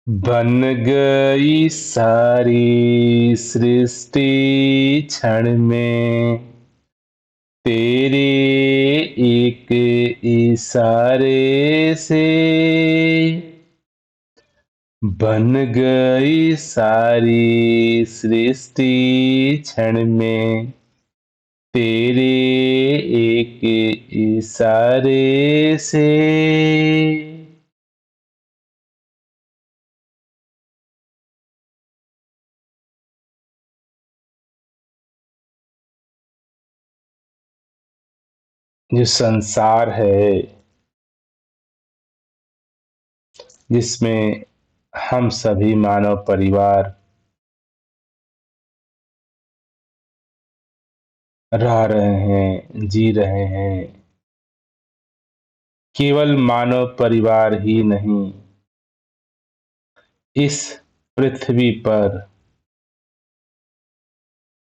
बन गई सारी सृष्टि क्षण में तेरे एक इशारे से। बन गई सारी सृष्टि क्षण में तेरे एक इशारे से। जो संसार है जिसमें हम सभी मानव परिवार रह रहे हैं, जी रहे हैं, केवल मानव परिवार ही नहीं, इस पृथ्वी पर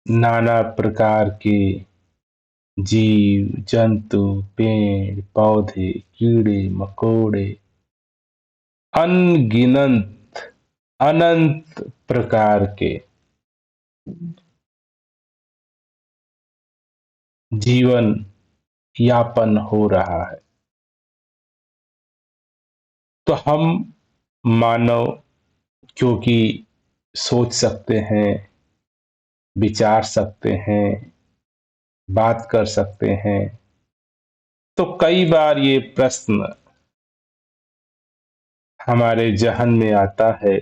नाना प्रकार के जीव जंतु, पेड़ पौधे, कीड़े मकोड़े, अनगिनत अनंत प्रकार के जीवन यापन हो रहा है। तो हम मानव क्योंकि सोच सकते हैं, विचार सकते हैं, बात कर सकते हैं, तो कई बार ये प्रश्न हमारे जहन में आता है।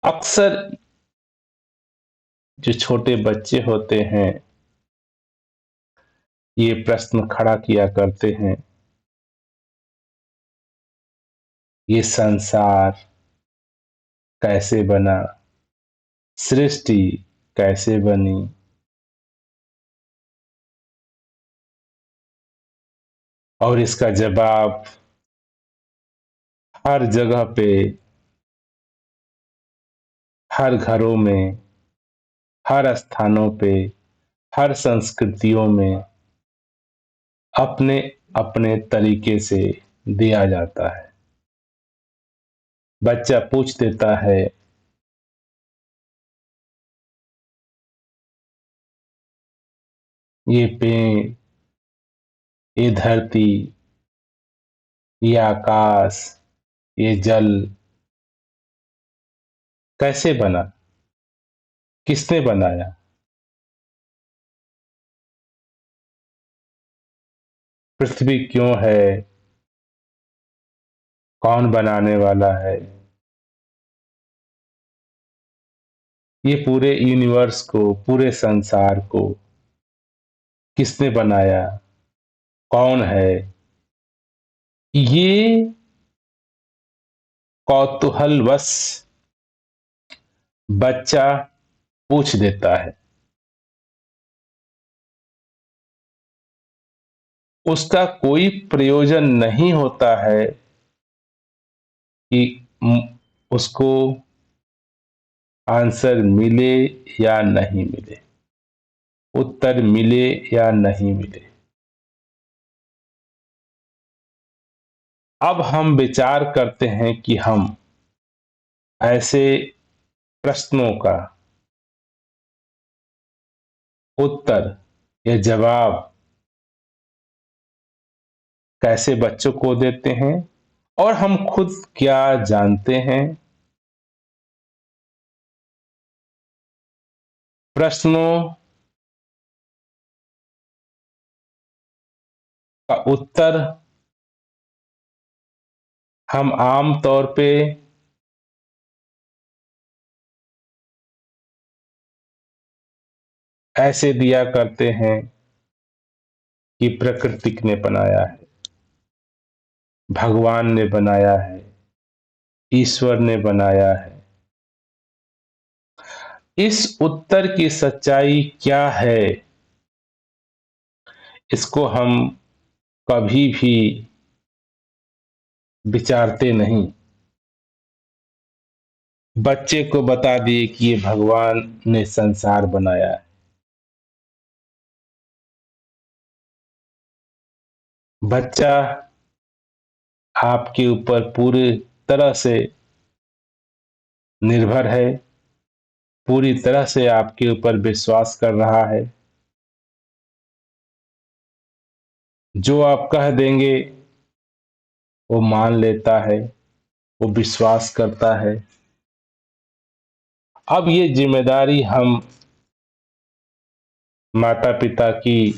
अक्सर जो छोटे बच्चे होते हैं ये प्रश्न खड़ा किया करते हैं, ये संसार कैसे बना, सृष्टि कैसे बनी। और इसका जवाब हर जगह पे, हर घरों में, हर स्थानों पे, हर संस्कृतियों में अपने अपने तरीके से दिया जाता है। बच्चा पूछ देता है, ये पेड़, ये धरती, ये आकाश, ये जल कैसे बना, किसने बनाया। पृथ्वी क्यों है, कौन बनाने वाला है। ये पूरे यूनिवर्स को, पूरे संसार को किसने बनाया, कौन है, ये कौतूहलवश बच्चा पूछ देता है। उसका कोई प्रयोजन नहीं होता है कि उसको आंसर मिले या नहीं मिले, उत्तर मिले या नहीं मिले। अब हम विचार करते हैं कि हम ऐसे प्रश्नों का उत्तर या जवाब कैसे बच्चों को देते हैं, और हम खुद क्या जानते हैं। प्रश्नों का उत्तर हम आम तौर पे ऐसे दिया करते हैं कि प्रकृति ने बनाया है, भगवान ने बनाया है, ईश्वर ने बनाया है। इस उत्तर की सच्चाई क्या है, इसको हम कभी भी विचारते नहीं। बच्चे को बता दिए कि ये भगवान ने संसार बनाया है। बच्चा आपके ऊपर पूरी तरह से निर्भर है, पूरी तरह से आपके ऊपर विश्वास कर रहा है। जो आप कह देंगे वो मान लेता है, वो विश्वास करता है। अब ये जिम्मेदारी हम माता पिता की,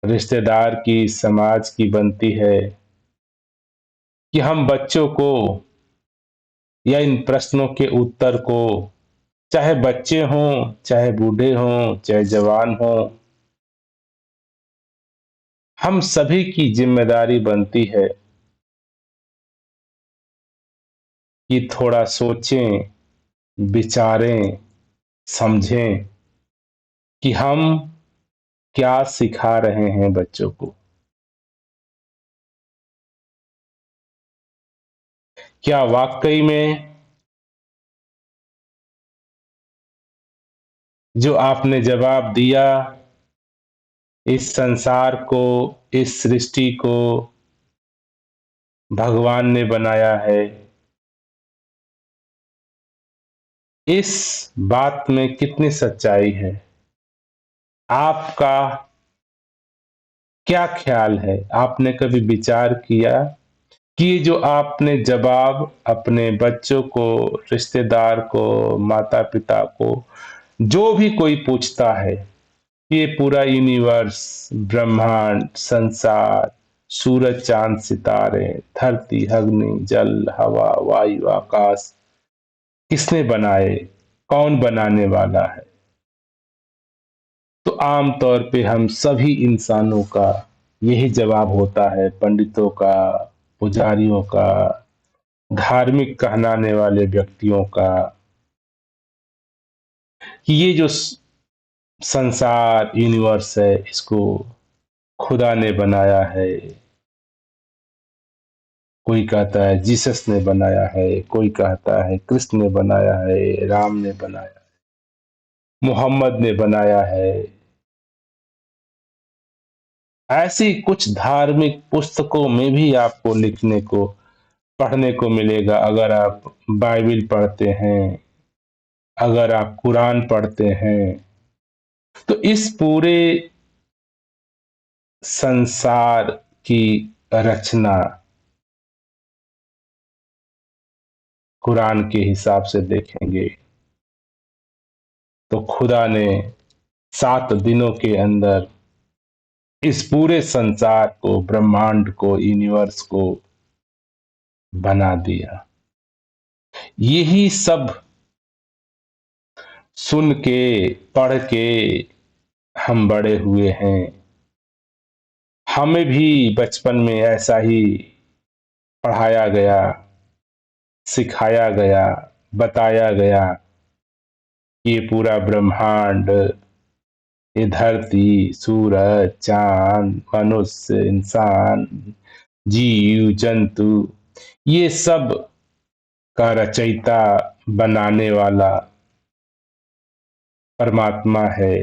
रिश्तेदार की, समाज की बनती है कि हम बच्चों को या इन प्रश्नों के उत्तर को, चाहे बच्चे हों, चाहे बूढ़े हों, चाहे जवान हों, हम सभी की जिम्मेदारी बनती है कि थोड़ा सोचें, विचारें, समझें कि हम क्या सिखा रहे हैं बच्चों को। क्या वाकई में जो आपने जवाब दिया, इस संसार को, इस सृष्टि को भगवान ने बनाया है, इस बात में कितनी सच्चाई है? आपका क्या ख्याल है? आपने कभी विचार किया कि ये जो आपने जवाब अपने बच्चों को, रिश्तेदार को, माता पिता को, जो भी कोई पूछता है, ये पूरा यूनिवर्स, ब्रह्मांड, संसार, सूरज, चांद, सितारे, धरती, अग्नि, जल, हवा, वायु, आकाश किसने बनाए, कौन बनाने वाला है? तो आम तौर पे हम सभी इंसानों का यही जवाब होता है, पंडितों का, पुजारियों का, धार्मिक कहलाने वाले व्यक्तियों का, कि ये जो संसार, यूनिवर्स है, इसको खुदा ने बनाया है। कोई कहता है जीसस ने बनाया है, कोई कहता है कृष्ण ने बनाया है, राम ने बनाया है, मोहम्मद ने बनाया है। ऐसी कुछ धार्मिक पुस्तकों में भी आपको लिखने को, पढ़ने को मिलेगा। अगर आप बाइबिल पढ़ते हैं, अगर आप कुरान पढ़ते हैं, तो इस पूरे संसार की रचना कुरान के हिसाब से देखेंगे तो खुदा ने 7 दिनों के अंदर इस पूरे संसार को, ब्रह्मांड को, यूनिवर्स को बना दिया। यही सब सुन के, पढ़ के हम बड़े हुए हैं। हमें भी बचपन में ऐसा ही पढ़ाया गया, सिखाया गया, बताया गया कि ये पूरा ब्रह्मांड, ये धरती, सूरज, चांद, मनुष्य, इंसान, जीव, जंतु, ये सब का रचयिता, बनाने वाला परमात्मा है,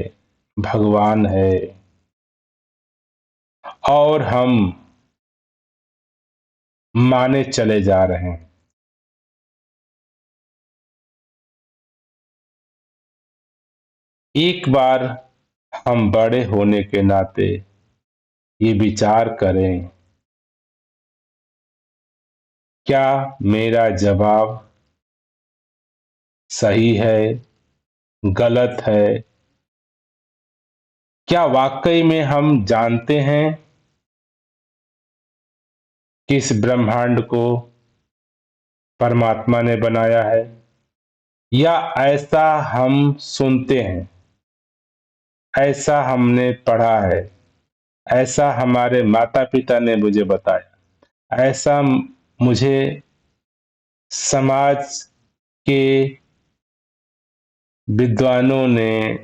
भगवान है। और हम माने चले जा रहे हैं। एक बार हम बड़े होने के नाते ये विचार करें, क्या मेरा जवाब सही है, गलत है? क्या वाकई में हम जानते हैं कि इस ब्रह्मांड को परमात्मा ने बनाया है, या ऐसा हम सुनते हैं, ऐसा हमने पढ़ा है, ऐसा हमारे माता पिता ने मुझे बताया, ऐसा मुझे समाज के विद्वानों ने,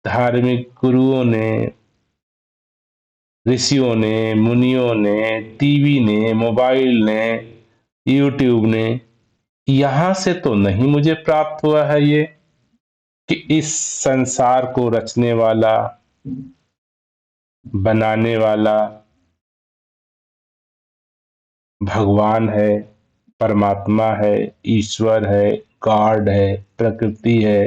धार्मिक गुरुओं ने, ऋषियों ने, मुनियों ने, टीवी ने, मोबाइल ने, यूट्यूब ने, यहां से तो नहीं मुझे प्राप्त हुआ है ये कि इस संसार को रचने वाला, बनाने वाला भगवान है, परमात्मा है, ईश्वर है, गॉड है, प्रकृति है।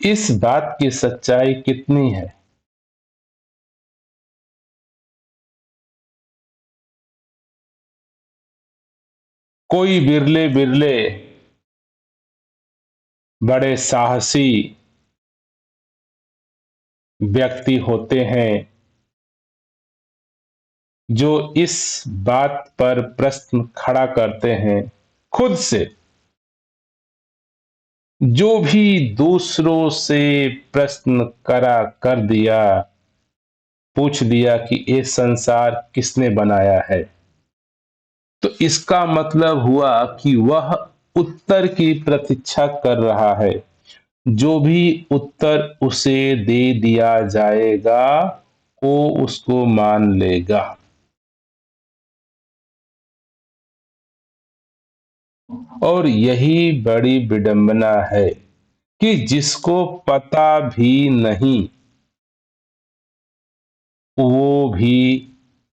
इस बात की सच्चाई कितनी है? कोई बिरले बिरले बड़े साहसी व्यक्ति होते हैं जो इस बात पर प्रश्न खड़ा करते हैं खुद से। जो भी दूसरों से प्रश्न करा कर दिया, पूछ दिया कि ये संसार किसने बनाया है, तो इसका मतलब हुआ कि वह उत्तर की प्रतीक्षा कर रहा है। जो भी उत्तर उसे दे दिया जाएगा वो उसको मान लेगा। और यही बड़ी विडंबना है कि जिसको पता भी नहीं वो भी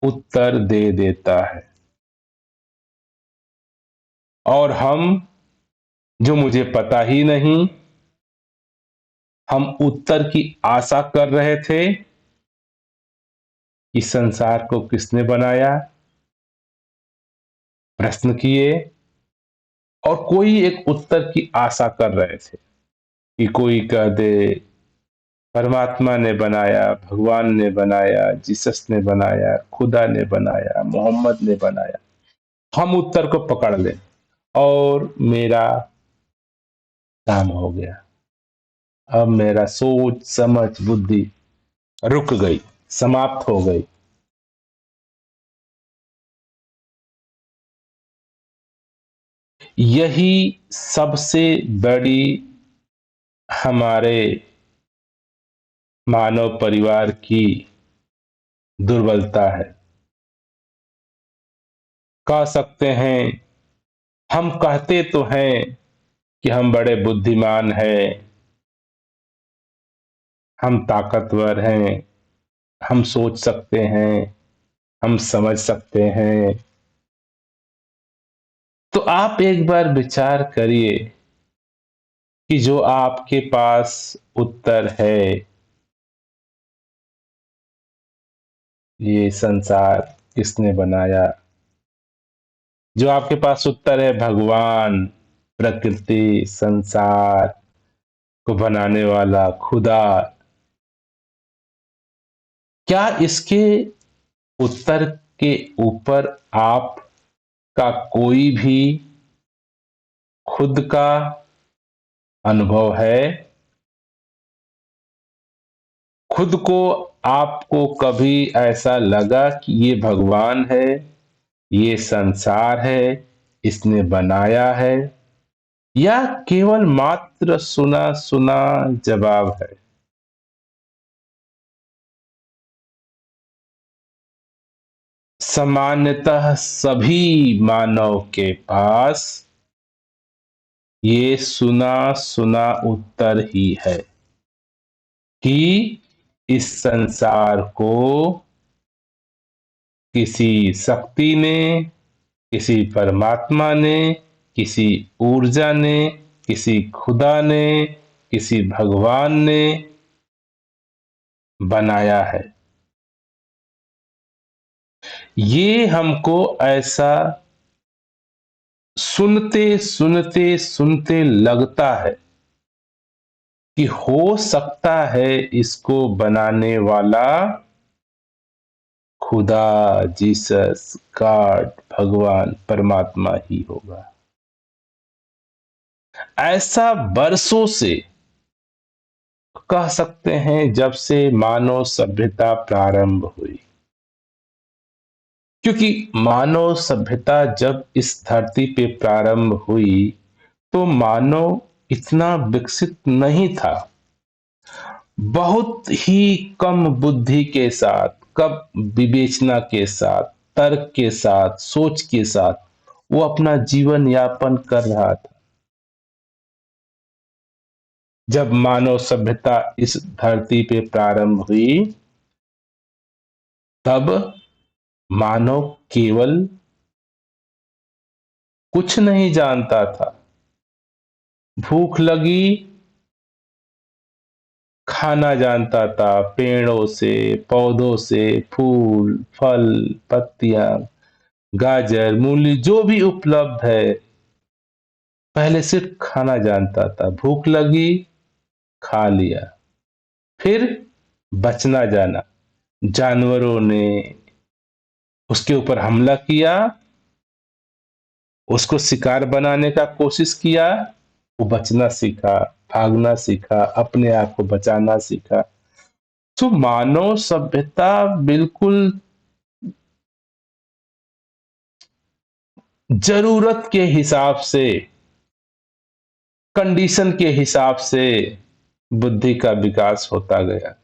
उत्तर दे देता है। और हम, जो मुझे पता ही नहीं, हम उत्तर की आशा कर रहे थे कि संसार को किसने बनाया, प्रश्न किए, और कोई एक उत्तर की आशा कर रहे थे कि कोई कह दे परमात्मा ने बनाया, भगवान ने बनाया, जीसस ने बनाया, खुदा ने बनाया, मोहम्मद ने बनाया। हम उत्तर को पकड़ लें और मेरा काम हो गया। अब मेरा सोच समझ बुद्धि रुक गई, समाप्त हो गई। यही सबसे बड़ी हमारे मानव परिवार की दुर्बलता है। कह सकते हैं, हम कहते तो हैं कि हम बड़े बुद्धिमान हैं, हम ताकतवर हैं, हम सोच सकते हैं, हम समझ सकते हैं। तो आप एक बार विचार करिए कि जो आपके पास उत्तर है, ये संसार किसने बनाया, जो आपके पास उत्तर है भगवान, प्रकृति, संसार को बनाने वाला खुदा, क्या इसके उत्तर के ऊपर आपका कोई भी खुद का अनुभव है? खुद को आपको कभी ऐसा लगा कि ये भगवान है, ये संसार है, इसने बनाया है, या केवल मात्र सुना सुना जवाब है? सामान्यतः सभी मानव के पास ये सुना सुना उत्तर ही है कि इस संसार को किसी शक्ति ने, किसी परमात्मा ने, किसी ऊर्जा ने, किसी खुदा ने, किसी भगवान ने बनाया है। ये हमको ऐसा सुनते सुनते सुनते लगता है कि हो सकता है इसको बनाने वाला खुदा, जीसस, गॉड, भगवान, परमात्मा ही होगा। ऐसा बरसों से, कह सकते हैं जब से मानव सभ्यता प्रारंभ हुई। क्योंकि मानव सभ्यता जब इस धरती पे प्रारंभ हुई तो मानव इतना विकसित नहीं था। बहुत ही कम बुद्धि के साथ, कम विवेचना के साथ, तर्क के साथ, सोच के साथ वो अपना जीवन यापन कर रहा था। जब मानव सभ्यता इस धरती पे प्रारंभ हुई तब मानव केवल कुछ नहीं जानता था। भूख लगी, खाना जानता था, पेड़ों से, पौधों से, फूल, फल, पत्तियां, गाजर, मूली, जो भी उपलब्ध है, पहले सिर्फ खाना जानता था। भूख लगी, खा लिया। फिर बचना जाना, जानवरों ने उसके ऊपर हमला किया, उसको शिकार बनाने का कोशिश किया, वो बचना सीखा, भागना सीखा, अपने आप को बचाना सीखा। तो मानव सभ्यता बिल्कुल जरूरत के हिसाब से, कंडीशन के हिसाब से बुद्धि का विकास होता गया।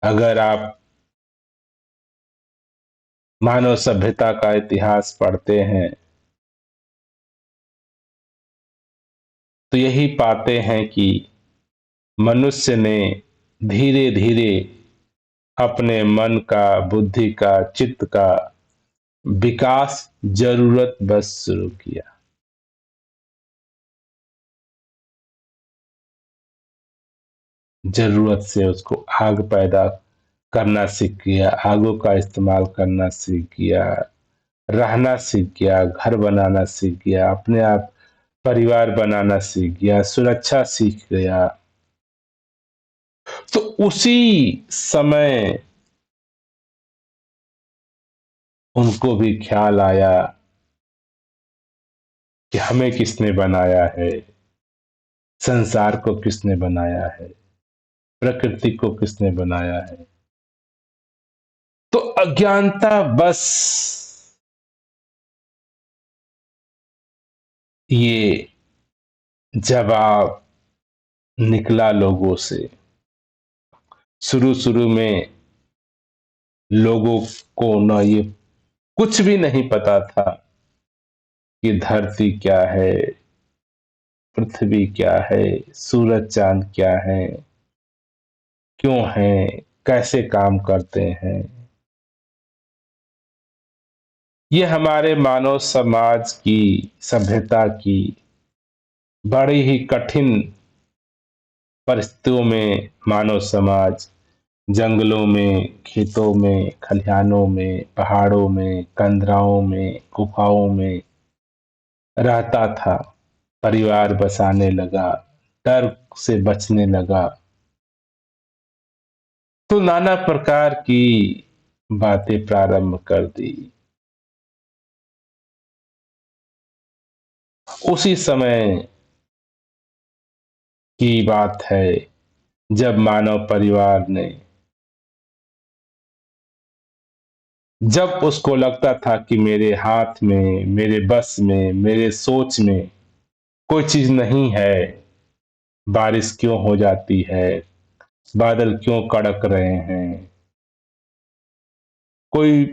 अगर आप मानव सभ्यता का इतिहास पढ़ते हैं तो यही पाते हैं कि मनुष्य ने धीरे धीरे अपने मन का, बुद्धि का, चित्त का विकास जरूरत बस शुरू किया। जरूरत से उसको आग पैदा करना सीख गया, आगों का इस्तेमाल करना सीख गया, रहना सीख गया, घर बनाना सीख गया, अपने आप परिवार बनाना सीख गया, सुरक्षा सीख गया। तो उसी समय उनको भी ख्याल आया कि हमें किसने बनाया है, संसार को किसने बनाया है, प्रकृति को किसने बनाया है। तो अज्ञानता बस ये जवाब निकला लोगों से। शुरू शुरू में लोगों को न ये कुछ भी नहीं पता था कि धरती क्या है, पृथ्वी क्या है, सूरज चांद क्या है, क्यों है, कैसे काम करते हैं। ये हमारे मानव समाज की, सभ्यता की बड़ी ही कठिन परिस्थितियों में मानव समाज जंगलों में, खेतों में, खलिहानों में, पहाड़ों में, कंदराओं में, गुफाओं में रहता था। परिवार बसाने लगा, डर से बचने लगा, तो नाना प्रकार की बातें प्रारंभ कर दी। उसी समय की बात है जब मानव परिवार ने, जब उसको लगता था कि मेरे हाथ में, मेरे बस में, मेरे सोच में कोई चीज नहीं है, बारिश क्यों हो जाती है, बादल क्यों कड़क रहे हैं, कोई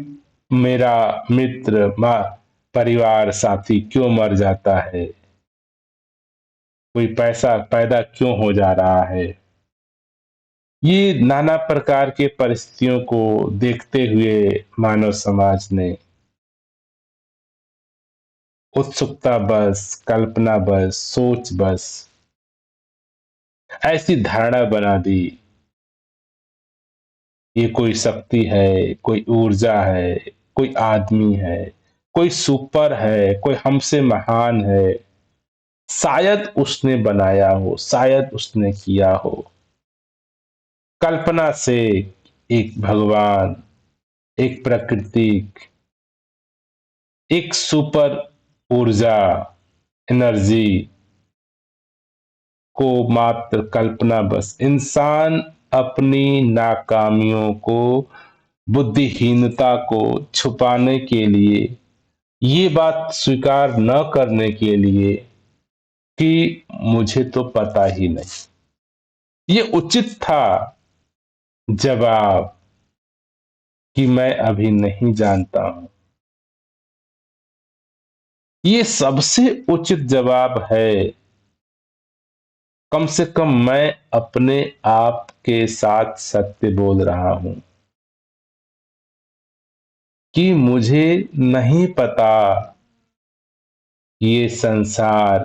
मेरा मित्र, परिवार, साथी क्यों मर जाता है, कोई पैसा पैदा क्यों हो जा रहा है। ये नाना प्रकार के परिस्थितियों को देखते हुए मानव समाज ने उत्सुकता बस, कल्पना बस, सोच बस ऐसी धारणा बना दी, ये कोई शक्ति है, कोई ऊर्जा है, कोई आदमी है, कोई सुपर है, कोई हमसे महान है, शायद उसने बनाया हो, शायद उसने किया हो। कल्पना से एक भगवान, एक प्रकृति, एक सुपर ऊर्जा, एनर्जी को मात्र कल्पना बस इंसान अपनी नाकामियों को, बुद्धिहीनता को छुपाने के लिए, ये बात स्वीकार न करने के लिए कि मुझे तो पता ही नहीं, ये उचित था जवाब कि मैं अभी नहीं जानता हूं। ये सबसे उचित जवाब है। कम से कम मैं अपने आप के साथ सत्य बोल रहा हूं। कि मुझे नहीं पता ये संसार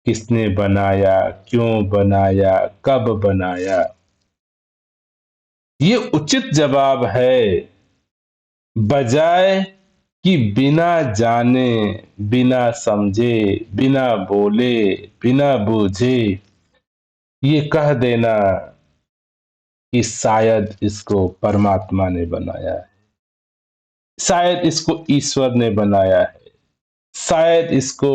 किसने बनाया, क्यों बनाया, कब बनाया। ये उचित जवाब है, बजाय कि बिना जाने, बिना समझे, बिना बोले, बिना बूझे ये कह देना कि शायद इसको परमात्मा ने बनाया है, शायद इसको ईश्वर ने बनाया है, शायद इसको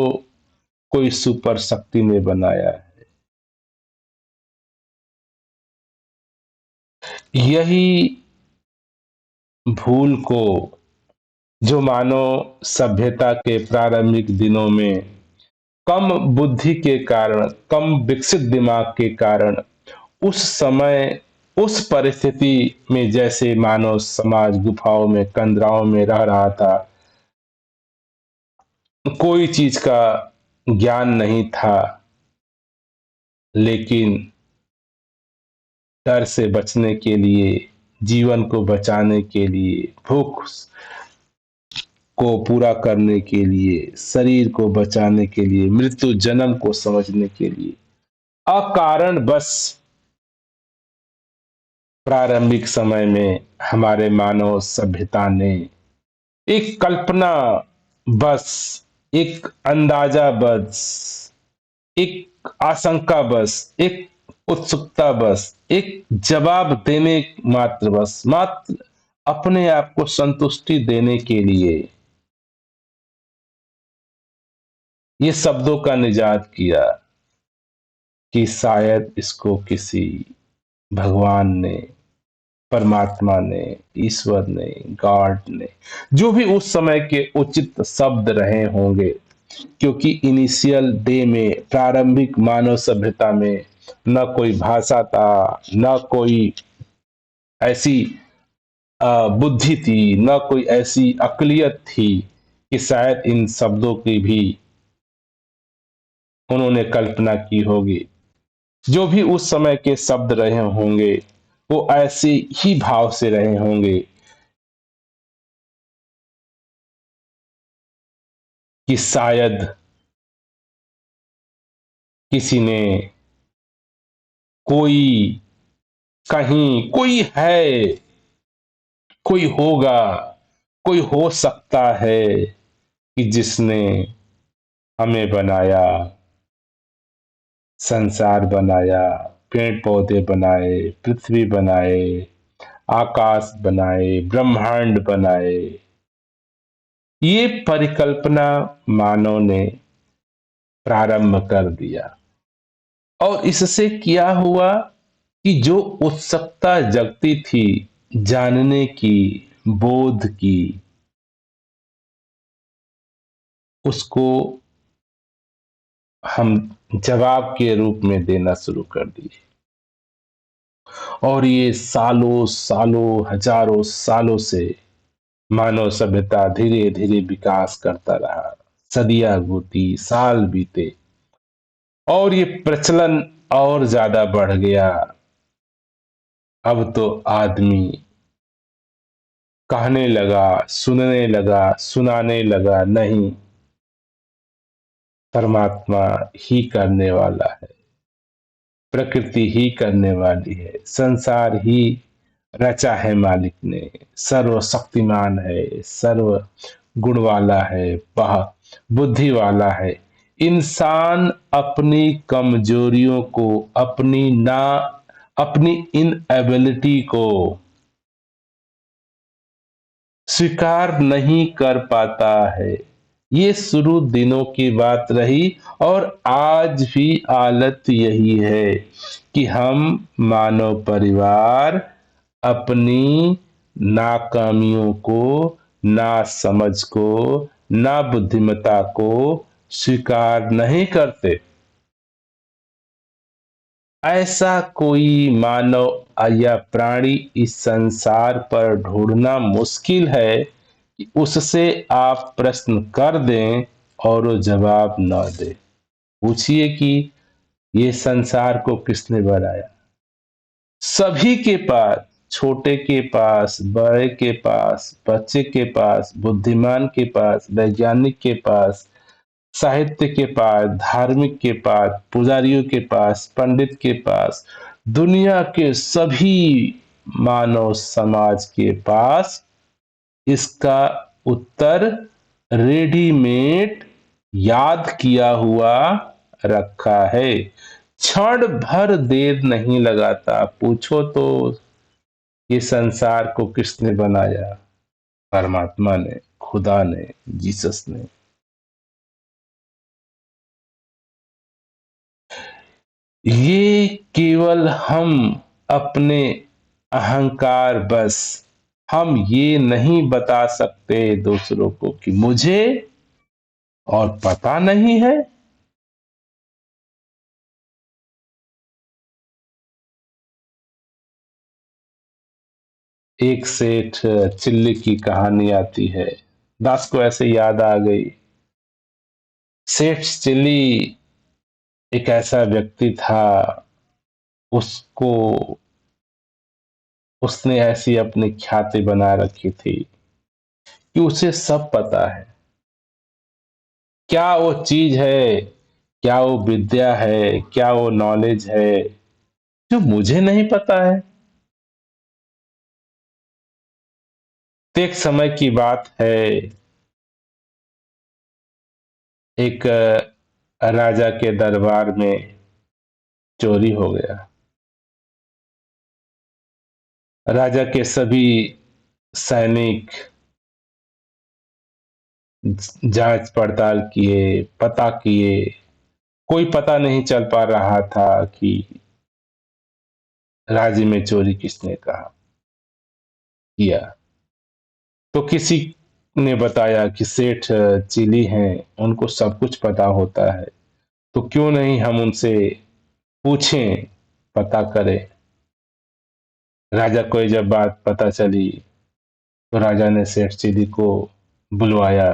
कोई सुपर शक्ति ने बनाया है। यही भूल को जो मानव सभ्यता के प्रारंभिक दिनों में कम बुद्धि के कारण, कम विकसित दिमाग के कारण, उस समय उस परिस्थिति में जैसे मानव समाज गुफाओं में, कंदराओं में रह रहा था, कोई चीज का ज्ञान नहीं था, लेकिन डर से बचने के लिए, जीवन को बचाने के लिए, भूख को पूरा करने के लिए, शरीर को बचाने के लिए, मृत्यु जन्म को समझने के लिए अकारण बस प्रारंभिक समय में हमारे मानव सभ्यता ने एक कल्पना बस, एक अंदाजा बस, एक आशंका बस, एक उत्सुकता बस, एक जवाब देने मात्र बस, मात्र अपने आप को संतुष्टि देने के लिए ये शब्दों का निजात किया कि शायद इसको किसी भगवान ने, परमात्मा ने, ईश्वर ने, गॉड ने, जो भी उस समय के उचित शब्द रहे होंगे, क्योंकि इनिशियल डे में, प्रारंभिक मानव सभ्यता में न कोई भाषा था, न कोई ऐसी बुद्धि थी, न कोई ऐसी अकलियत थी कि शायद इन शब्दों की भी उन्होंने कल्पना की होगी। जो भी उस समय के शब्द रहे होंगे वो ऐसे ही भाव से रहे होंगे कि शायद किसी ने, कोई, कहीं कोई है, कोई होगा, कोई हो सकता है कि जिसने हमें बनाया, संसार बनाया, पेड़ पौधे बनाए, पृथ्वी बनाए, आकाश बनाए, ब्रह्मांड बनाए। ये परिकल्पना मानव ने प्रारंभ कर दिया और इससे क्या हुआ कि जो उत्सुकता जगती थी जानने की, बोध की, उसको हम जवाब के रूप में देना शुरू कर दिए। और ये सालों सालों, हजारों सालों से मानव सभ्यता धीरे धीरे विकास करता रहा, सदियां गुजरी, साल बीते और ये प्रचलन और ज्यादा बढ़ गया। अब तो आदमी कहने लगा, सुनने लगा, सुनाने लगा, नहीं, परमात्मा ही करने वाला है, प्रकृति ही करने वाली है, संसार ही रचा है मालिक ने, सर्वशक्तिमान है, सर्व गुण वाला है, वह बुद्धि वाला है। इंसान अपनी कमजोरियों को, अपनी इन एबिलिटी को स्वीकार नहीं कर पाता है। ये शुरू दिनों की बात रही और आज भी हालत यही है कि हम मानव परिवार अपनी नाकामियों को, ना समझ को, ना बुद्धिमत्ता को स्वीकार नहीं करते। ऐसा कोई मानव या प्राणी इस संसार पर ढूंढना मुश्किल है कि उससे आप प्रश्न कर दें और वो जवाब न दे। पूछिए कि ये संसार को किसने बनाया? सभी के पास छोटे के पास, बड़े के पास, बच्चे के पास, बुद्धिमान के पास, वैज्ञानिक के पास, साहित्य के पास, धार्मिक के पास, पुजारियों के पास, पंडित के पास, दुनिया के सभी मानव समाज के पास इसका उत्तर रेडीमेड याद किया हुआ रखा है। क्षण भर देर नहीं लगाता। पूछो तो ये संसार को किसने बनाया? परमात्मा ने, खुदा ने, जीसस ने। ये केवल हम अपने अहंकार बस हम ये नहीं बता सकते दूसरों को कि मुझे और पता नहीं है। एक सेठ चिल्ली की कहानी आती है। दास को ऐसे याद आ गई। सेठ चिल्ली एक ऐसा व्यक्ति था, उसको उसने ऐसी अपनी ख्याति बना रखी थी कि उसे सब पता है। क्या वो चीज है, क्या वो विद्या है, क्या वो नॉलेज है जो मुझे नहीं पता है। तो एक समय की बात है, एक राजा के दरबार में चोरी हो गया। राजा के सभी सैनिक जांच पड़ताल किए, पता किए, कोई पता नहीं चल पा रहा था कि राज्य में चोरी किसने कहा किया। तो किसी ने बताया कि सेठ चिली हैं, उनको सब कुछ पता होता है, तो क्यों नहीं हम उनसे पूछें, पता करें। राजा को ये जब बात पता चली तो राजा ने सेठ चिली को बुलवाया।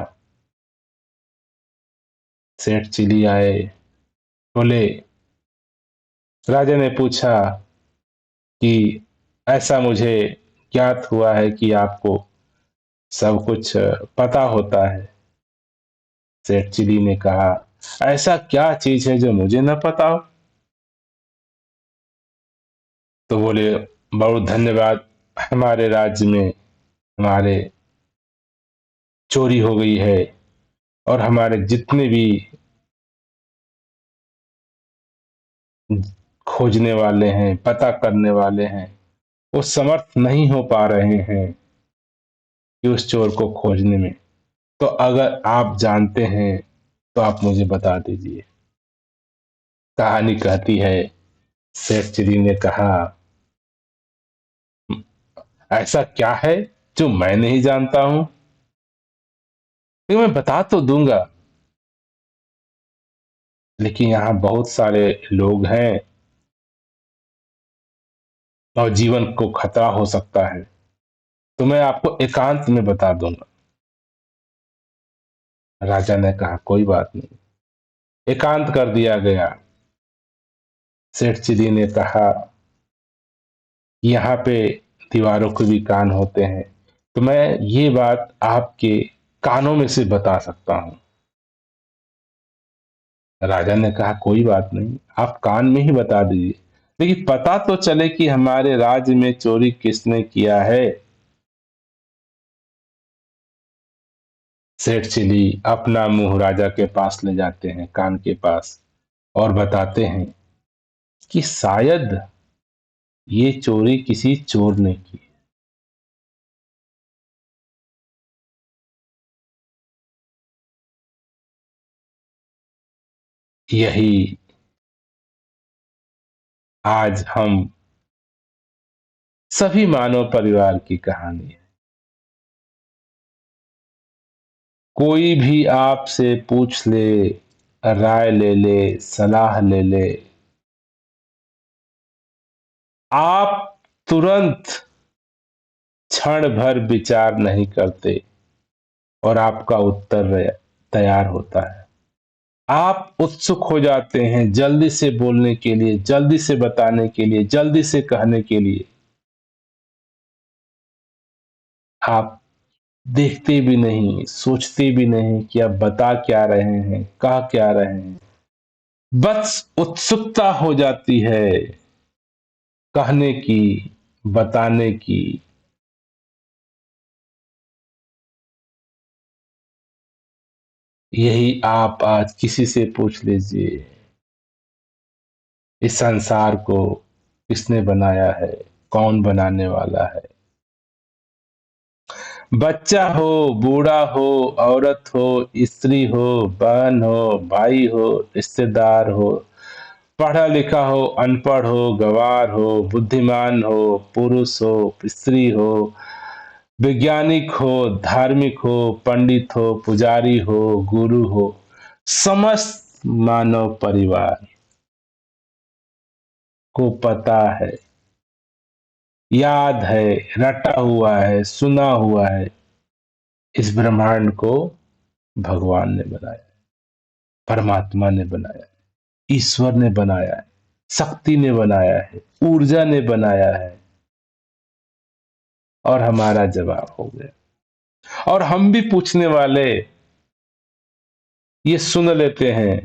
सेठ चिली आए, बोले, राजा ने पूछा कि ऐसा मुझे ज्ञात हुआ है कि आपको सब कुछ पता होता है। सेठ चिली ने कहा, ऐसा क्या चीज है जो मुझे न पता हो? तो बोले, बहुत धन्यवाद, हमारे राज्य में हमारे चोरी हो गई है और हमारे जितने भी खोजने वाले हैं, पता करने वाले हैं, वो समर्थ नहीं हो पा रहे हैं कि उस चोर को खोजने में। तो अगर आप जानते हैं तो आप मुझे बता दीजिए। कहानी कहती है, सेठ चिली ने कहा, ऐसा क्या है जो मैं नहीं जानता हूं? लेकिन मैं बता तो दूंगा, लेकिन यहां बहुत सारे लोग हैं और जीवन को खतरा हो सकता है, तो मैं आपको एकांत में बता दूंगा। राजा ने कहा, कोई बात नहीं। एकांत कर दिया गया। सेठ चिली ने कहा, यहाँ पे दीवारों के भी कान होते हैं, तो मैं ये बात आपके कानों में से बता सकता हूं। राजा ने कहा, कोई बात नहीं, आप कान में ही बता दीजिए, लेकिन पता तो चले कि हमारे राज्य में चोरी किसने किया है। सेठ चिली अपना मुंह राजा के पास ले जाते हैं, कान के पास, और बताते हैं कि शायद ये चोरी किसी चोर ने की। यही आज हम सभी मानव परिवार की कहानी है। कोई भी आपसे पूछ ले, राय ले ले, सलाह ले ले, आप तुरंत क्षण भर विचार नहीं करते और आपका उत्तर तैयार होता है। आप उत्सुक हो जाते हैं जल्दी से बोलने के लिए, जल्दी से बताने के लिए, जल्दी से कहने के लिए। आप देखते भी नहीं, सोचते भी नहीं कि आप बता क्या रहे हैं, कह क्या रहे हैं। बस उत्सुकता हो जाती है कहने की, बताने की। यही आप आज किसी से पूछ लीजिए, इस संसार को किसने बनाया है, कौन बनाने वाला है। बच्चा हो, बूढ़ा हो, औरत हो, स्त्री हो, बहन हो, भाई हो, रिश्तेदार हो, पढ़ा लिखा हो, अनपढ़ हो, गंवार हो, बुद्धिमान हो, पुरुष हो, स्त्री हो, वैज्ञानिक हो, धार्मिक हो, पंडित हो, पुजारी हो, गुरु हो, समस्त मानव परिवार को पता है, याद है, रटा हुआ है, सुना हुआ है, इस ब्रह्मांड को भगवान ने बनाया, परमात्मा ने बनाया, ईश्वर ने बनाया है, शक्ति ने बनाया है, ऊर्जा ने बनाया है। और हमारा जवाब हो गया, और हम भी पूछने वाले ये सुन लेते हैं।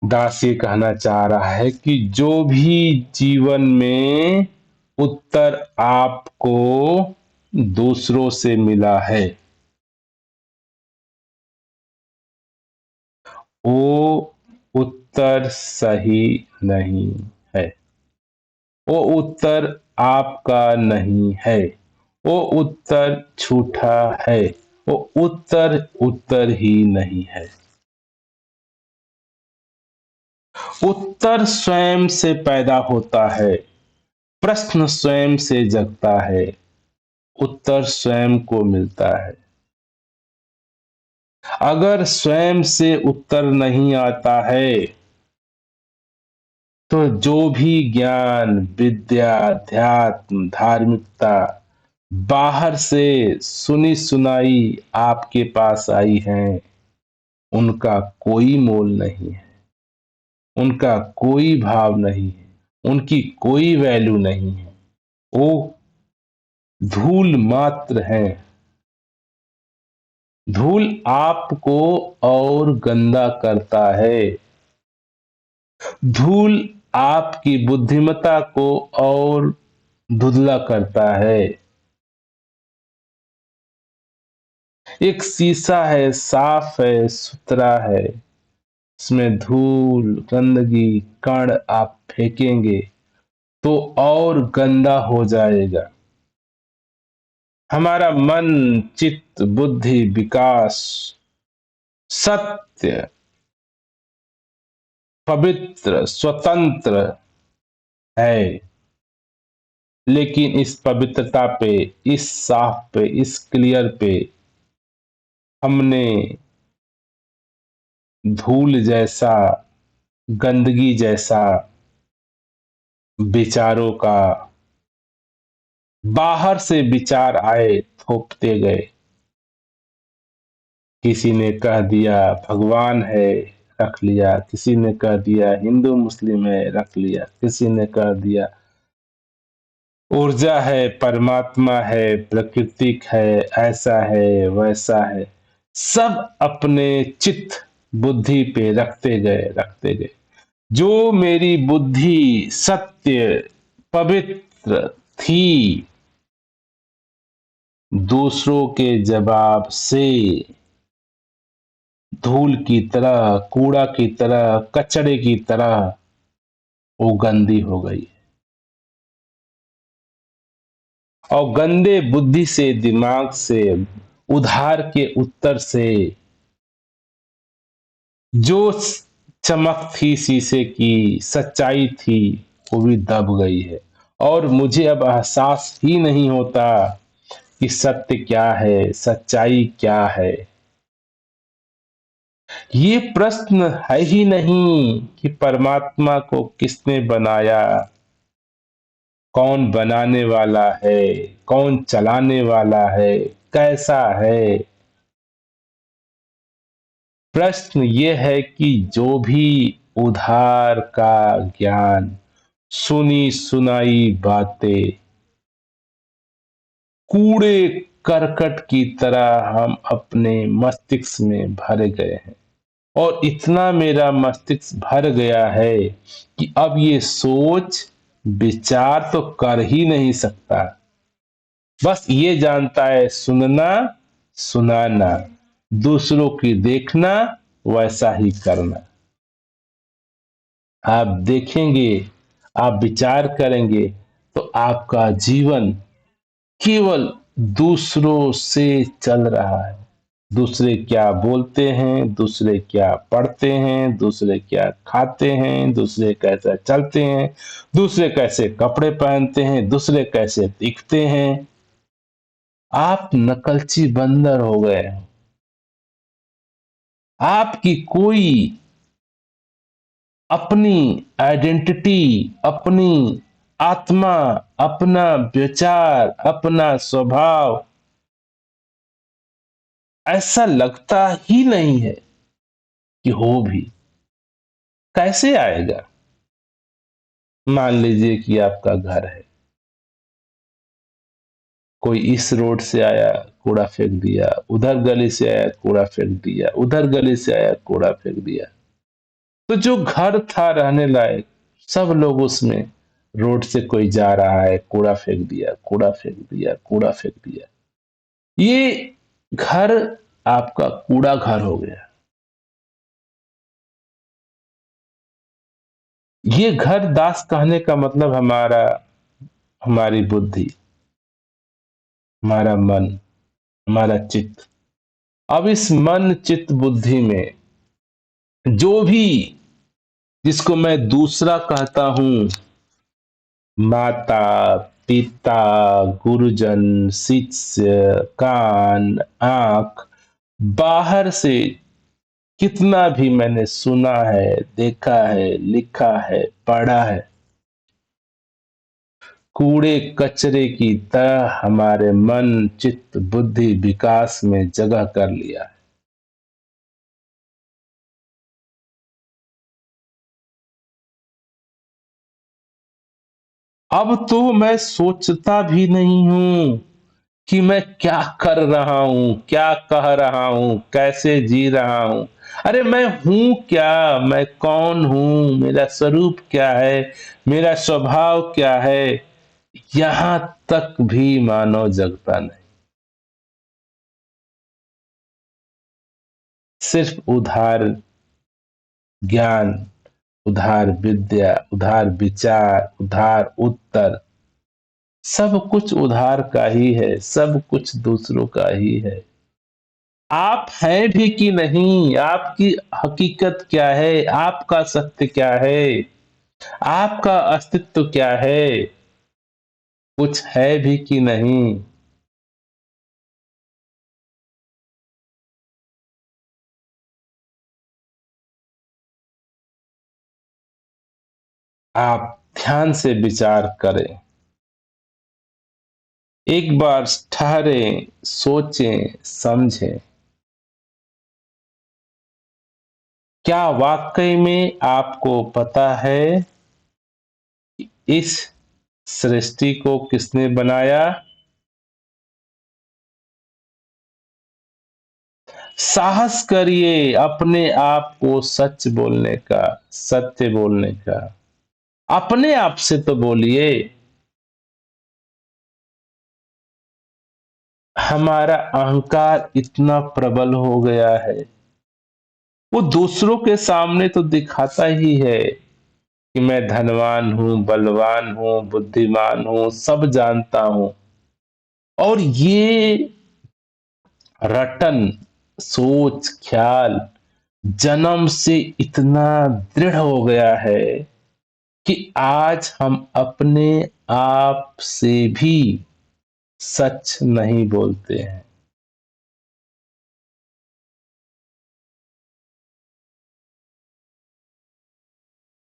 दास ये कहना चाह रहा है कि जो भी जीवन में उत्तर आपको दूसरों से मिला है, वो उत्तर सही नहीं है, वो उत्तर आपका नहीं है, वो उत्तर झूठा है, वो उत्तर उत्तर ही नहीं है। उत्तर स्वयं से पैदा होता है, प्रश्न स्वयं से जगता है, उत्तर स्वयं को मिलता है। अगर स्वयं से उत्तर नहीं आता है तो जो भी ज्ञान, विद्या, अध्यात्म, धार्मिकता बाहर से सुनी सुनाई आपके पास आई है, उनका कोई मोल नहीं है, उनका कोई भाव नहीं है, उनकी कोई वैल्यू नहीं है। वो धूल मात्र है। धूल आपको और गंदा करता है। धूल आपकी बुद्धिमत्ता को और धुंधला करता है। एक शीशा है, साफ है, सुथरा है, इसमें धूल, गंदगी, कण आप फेंकेंगे तो और गंदा हो जाएगा। हमारा मन, चित्त, बुद्धि, विकास सत्य, पवित्र, स्वतंत्र है, लेकिन इस पवित्रता पे, इस साफ पे, इस क्लियर पे हमने धूल जैसा, गंदगी जैसा विचारों का, बाहर से विचार आए थोपते गए। किसी ने कह दिया भगवान है, रख लिया। किसी ने कह दिया हिंदू मुस्लिम है, रख लिया। किसी ने कह दिया ऊर्जा है, परमात्मा है, प्राकृतिक है, ऐसा है, वैसा है। सब अपने चित्त बुद्धि पे रखते गए। जो मेरी बुद्धि सत्य, पवित्र थी, दूसरों के जवाब से धूल की तरह, कूड़ा की तरह, कचड़े की तरह वो गंदी हो गई। और गंदे बुद्धि से, दिमाग से, उधार के उत्तर से जो चमक थी शीशे की, सच्चाई थी, वो भी दब गई है। और मुझे अब एहसास ही नहीं होता कि सत्य क्या है, सच्चाई क्या है। ये प्रश्न है ही नहीं कि परमात्मा को किसने बनाया, कौन बनाने वाला है, कौन चलाने वाला है, कैसा है। प्रश्न ये है कि जो भी उधार का ज्ञान, सुनी सुनाई बातें कूड़े करकट की तरह हम अपने मस्तिष्क में भर गए हैं, और इतना मेरा मस्तिष्क भर गया है कि अब ये सोच विचार तो कर ही नहीं सकता। बस ये जानता है सुनना, सुनाना, दूसरों की देखना, वैसा ही करना। आप देखेंगे, आप विचार करेंगे, तो आपका जीवन केवल दूसरों से चल रहा है। दूसरे क्या बोलते हैं, दूसरे क्या पढ़ते हैं, दूसरे क्या खाते हैं, दूसरे कैसे चलते हैं, दूसरे कैसे कपड़े पहनते हैं, दूसरे कैसे दिखते हैं। आप नकलची बंदर हो गए हैं। आपकी कोई अपनी आइडेंटिटी, अपनी आत्मा, अपना विचार, अपना स्वभाव ऐसा लगता ही नहीं है कि हो भी। कैसे आएगा? मान लीजिए कि आपका घर है, कोई इस रोड से आया, कूड़ा फेंक दिया, उधर गली से आया, कूड़ा फेंक दिया, उधर गली से आया, कूड़ा फेंक दिया। तो जो घर था रहने लायक, सब लोग उसमें, रोड से कोई जा रहा है, कूड़ा फेंक दिया, कूड़ा फेंक दिया, कूड़ा फेंक दिया। ये घर आपका कूड़ा घर हो गया। ये घर दास कहने का मतलब हमारा, हमारी बुद्धि, हमारा मन, हमारा चित्त। अब इस मन चित्त बुद्धि में जो भी, जिसको मैं दूसरा कहता हूं, माता, पिता, गुरुजन, शिष्य, कान, आंख, बाहर से कितना भी मैंने सुना है, देखा है, लिखा है, पढ़ा है, कूड़े कचरे की तरह हमारे मन चित्त बुद्धि विकास में जगह कर लिया है। अब तो मैं सोचता भी नहीं हूं कि मैं क्या कर रहा हूं, क्या कह रहा हूं, कैसे जी रहा हूं। अरे मैं हूं क्या, मैं कौन हूं, मेरा स्वरूप क्या है, मेरा स्वभाव क्या है, यहां तक भी मानव जगता नहीं। सिर्फ उधार ज्ञान, उधार विद्या, उधार विचार, उधार उत्तर, सब कुछ उधार का ही है, सब कुछ दूसरों का ही है। आप हैं भी कि नहीं, आपकी हकीकत क्या है, आपका सत्य क्या है, आपका अस्तित्व क्या है, कुछ है भी कि नहीं। आप ध्यान से विचार करें, एक बार ठहरें, सोचें, समझें। क्या वाकई में आपको पता है इस सृष्टि को किसने बनाया? साहस करिए अपने आप को सच बोलने का, सत्य बोलने का। अपने आप से तो बोलिए। हमारा अहंकार इतना प्रबल हो गया है, वो दूसरों के सामने तो दिखाता ही है कि मैं धनवान हूं, बलवान हूं, बुद्धिमान हूं, सब जानता हूं। और ये रटन सोच ख्याल जन्म से इतना दृढ़ हो गया है कि आज हम अपने आप से भी सच नहीं बोलते हैं।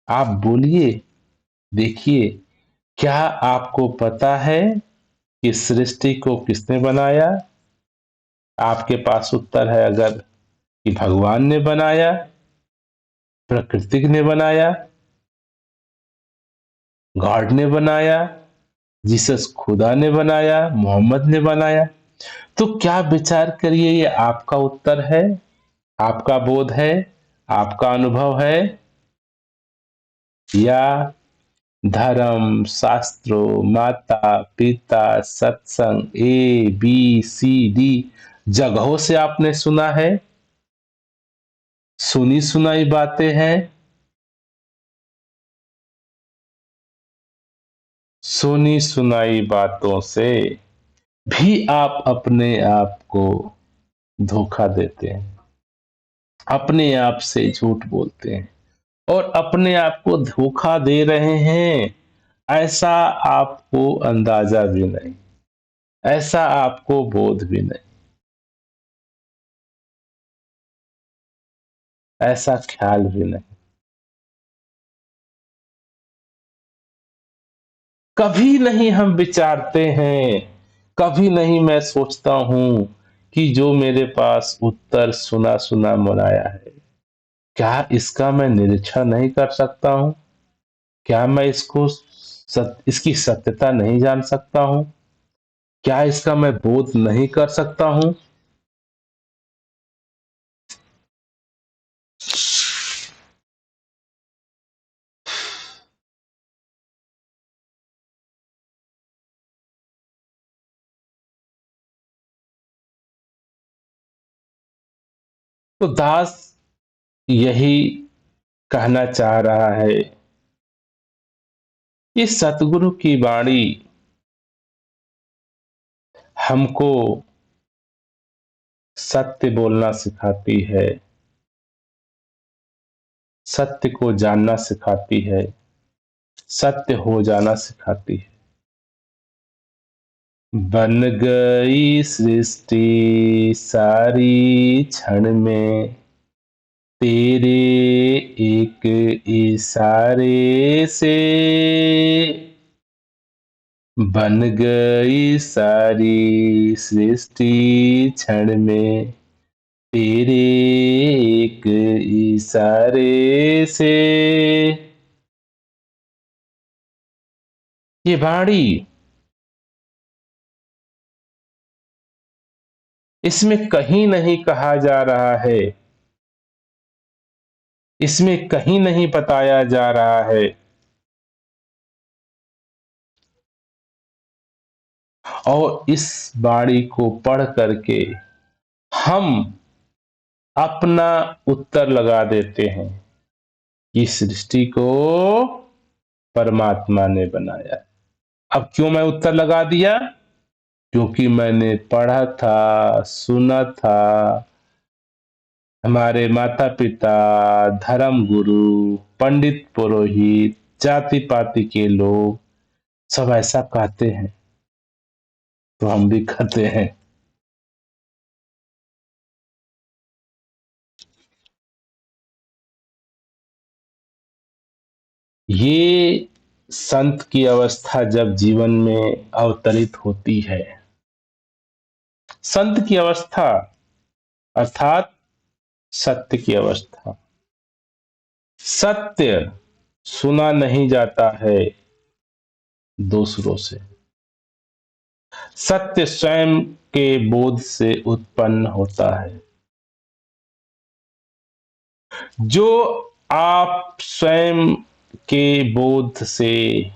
आप बोलिए, देखिए, क्या आपको पता है कि सृष्टि को किसने बनाया? आपके पास उत्तर है अगर, कि भगवान ने बनाया, प्रकृति ने बनाया, गॉड ने बनाया, जीसस खुदा ने बनाया, मोहम्मद ने बनाया। तो क्या विचार करिए, ये आपका उत्तर है, आपका बोध है, आपका अनुभव है, या धर्म, शास्त्रों, माता पिता, सत्संग, ABCD जगहों से आपने सुना है, सुनी सुनाई बातें हैं, सुनी सुनाई बातों से भी आप अपने आप को धोखा देते हैं, अपने आप से झूठ बोलते हैं और अपने आप को धोखा दे रहे हैं, ऐसा आपको अंदाजा भी नहीं, ऐसा आपको बोध भी नहीं, ऐसा ख्याल भी नहीं। कभी नहीं हम विचारते हैं, कभी नहीं मैं सोचता हूं कि जो मेरे पास उत्तर सुना सुना मनाया है, क्या इसका मैं निरीक्षण नहीं कर सकता हूं? क्या मैं इसकी सत्यता नहीं जान सकता हूं? क्या इसका मैं बोध नहीं कर सकता हूं? तो दास यही कहना चाह रहा है, ये सतगुरु की वाणी हमको सत्य बोलना सिखाती है, सत्य को जानना सिखाती है, सत्य हो जाना सिखाती है। बन गई सृष्टि सारी क्षण में, तेरे एक इशारे से बन गई सारी सृष्टि क्षण में, तेरे एक इशारे से। ये वाणी, इसमें कहीं नहीं कहा जा रहा है, इसमें कहीं नहीं बताया जा रहा है और इस वाणी को पढ़ करके हम अपना उत्तर लगा देते हैं कि सृष्टि को परमात्मा ने बनाया। अब क्यों मैं उत्तर लगा दिया? क्योंकि मैंने पढ़ा था, सुना था, हमारे माता पिता, धर्म गुरु, पंडित पुरोहित, जाति पाति के लोग सब ऐसा कहते हैं, तो हम भी कहते हैं। ये संत की अवस्था जब जीवन में अवतरित होती है, संत की अवस्था अर्थात सत्य की अवस्था। सत्य सुना नहीं जाता है दूसरों से, सत्य स्वयं के बोध से उत्पन्न होता है। जो आप स्वयं के बोध से,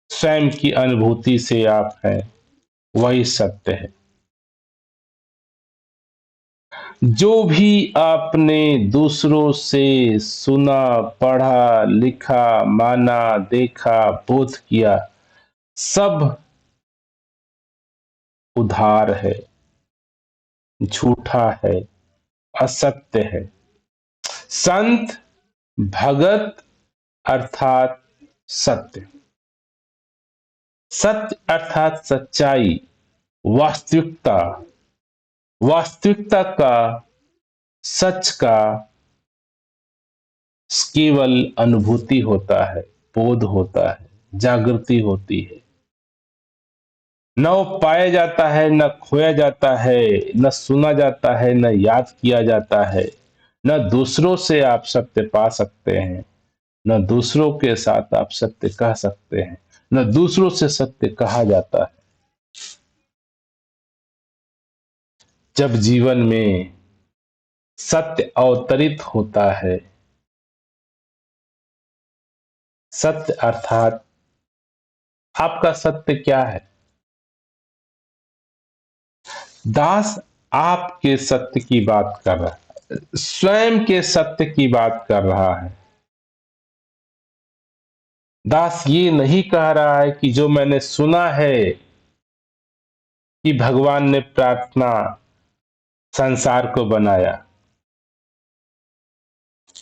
स्वयं की अनुभूति से आप हैं, वही सत्य है। जो भी आपने दूसरों से सुना, पढ़ा, लिखा, माना, देखा, बोध किया, सब उधार है, झूठा है, असत्य है। संत, भगत अर्थात सत्य, सत्य अर्थात सच्चाई, वास्तविकता, वास्तविकता का, सच का केवल अनुभूति होता है, बोध होता है, जागृति होती है। न वो पाया जाता है, न खोया जाता है, न सुना जाता है, न याद किया जाता है, न दूसरों से आप सत्य पा सकते हैं, न दूसरों के साथ आप सत्य कह सकते हैं, न दूसरों से सत्य कहा जाता है। जब जीवन में सत्य अवतरित होता है, सत्य अर्थात आपका सत्य क्या है? दास आपके सत्य की बात कर रहा है, स्वयं के सत्य की बात कर रहा है। दास ये नहीं कह रहा है कि जो मैंने सुना है कि भगवान ने प्रार्थना संसार को बनाया।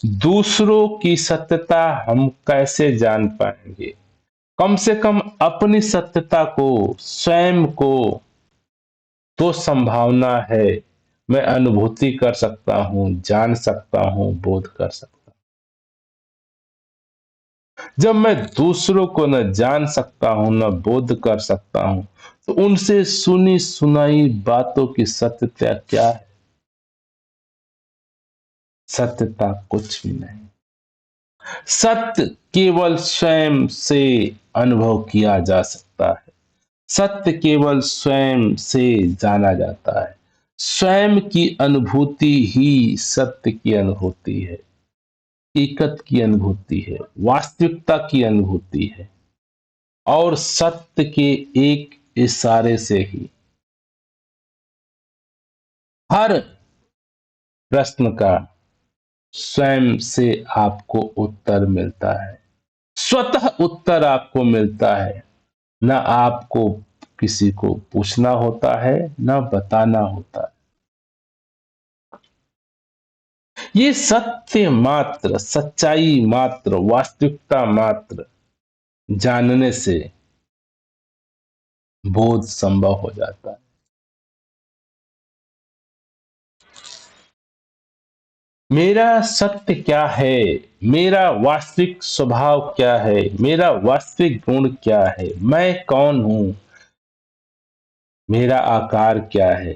दूसरों की सत्यता हम कैसे जान पाएंगे? कम से कम अपनी सत्यता को, स्वयं को तो संभावना है, मैं अनुभूति कर सकता हूं, जान सकता हूं, बोध कर सकता हूं। जब मैं दूसरों को न जान सकता हूं, न बोध कर सकता हूं, तो उनसे सुनी सुनाई बातों की सत्यता क्या है? सत्यता कुछ भी नहीं। सत्य केवल स्वयं से अनुभव किया जा सकता है। सत्य केवल स्वयं से जाना जाता है। स्वयं की अनुभूति ही सत्य की अनुभूति है, हकीकत की अनुभूति है, वास्तविकता की अनुभूति है। और सत्य के एक इशारे से ही हर प्रश्न का स्वयं से आपको उत्तर मिलता है। स्वतः उत्तर आपको मिलता है, ना आपको किसी को पूछना होता है, ना बताना होता है। ये सत्य मात्र, सच्चाई मात्र, वास्तविकता मात्र जानने से बोध संभव हो जाता है। मेरा सत्य क्या है? मेरा वास्तविक स्वभाव क्या है? मेरा वास्तविक गुण क्या है? मैं कौन हूं? मेरा आकार क्या है?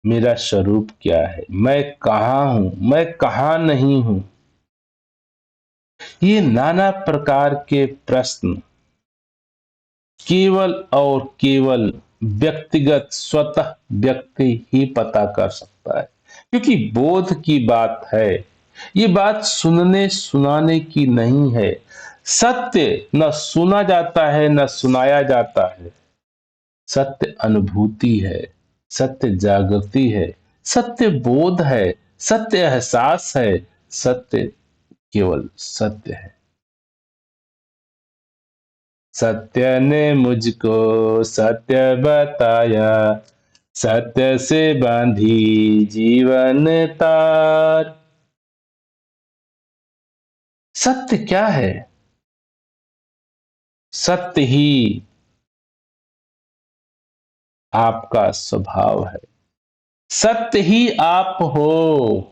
मेरा स्वरूप क्या है? मैं कहाँ हूं? मैं कहाँ नहीं हूं? ये नाना प्रकार के प्रश्न केवल और केवल व्यक्तिगत स्वतः व्यक्ति ही पता कर सकता है, क्योंकि बोध की बात है। ये बात सुनने सुनाने की नहीं है। सत्य न सुना जाता है, न सुनाया जाता है। सत्य अनुभूति है, सत्य जागृति है, सत्य बोध है, सत्य एहसास है, सत्य केवल सत्य है। सत्य ने मुझको सत्य बताया, सत्य से बांधी जीवन तार। सत्य क्या है? सत्य ही आपका स्वभाव है। सत्य ही आप हो।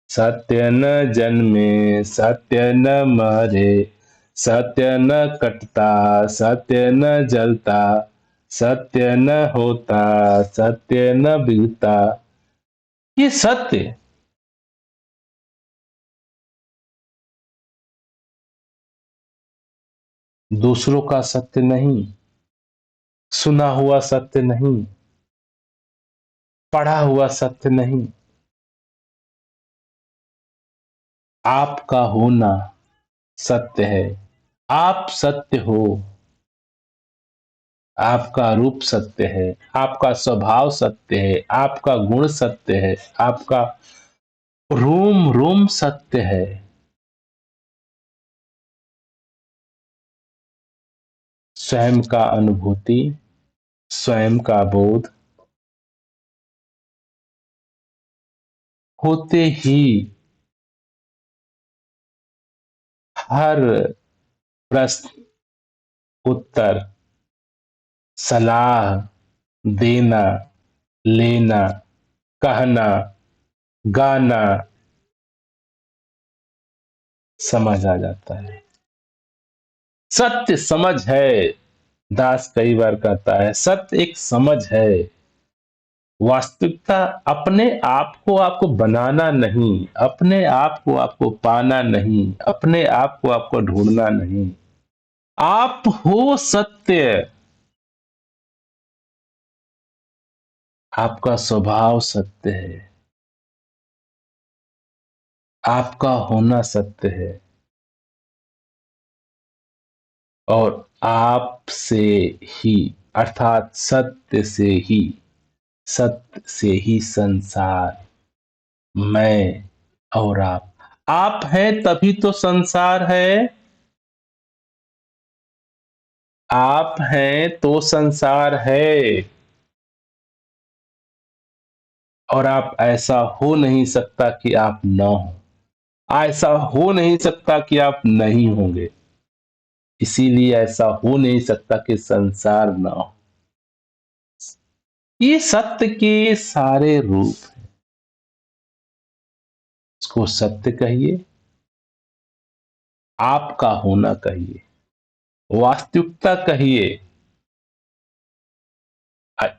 सत्य न जन्मे, सत्य न मरे, सत्य न कटता, सत्य न जलता, सत्य न होता, सत्य न बिगता। ये सत्य दूसरों का सत्य नहीं, सुना हुआ सत्य नहीं, पढ़ा हुआ सत्य नहीं। आपका होना सत्य है। आप सत्य हो। आपका रूप सत्य है, आपका स्वभाव सत्य है, आपका गुण सत्य है, आपका रोम रोम सत्य है। स्वयं का अनुभूति, स्वयं का बोध होते ही हर प्रश्न, उत्तर, सलाह देना, लेना, कहना, गाना समझ आ जाता है। सत्य समझ है। दास कई बार कहता है, सत्य एक समझ है। वास्तविकता अपने आप को आपको बनाना नहीं, अपने आप को आपको पाना नहीं, अपने आप को आपको ढूंढना नहीं। आप हो सत्य। आपका स्वभाव सत्य है। आपका होना सत्य है। और आपसे ही, अर्थात सत्य से ही संसार, मैं और आप हैं तभी तो संसार है। आप हैं तो संसार है। और आप ऐसा हो नहीं सकता कि आप ना हो। ऐसा हो नहीं सकता कि आप नहीं होंगे। इसीलिए ऐसा हो नहीं सकता कि संसार ना हो। ये सत्य के सारे रूप। इसको सत्य कहिए, आपका होना कहिए, वास्तविकता कहिए।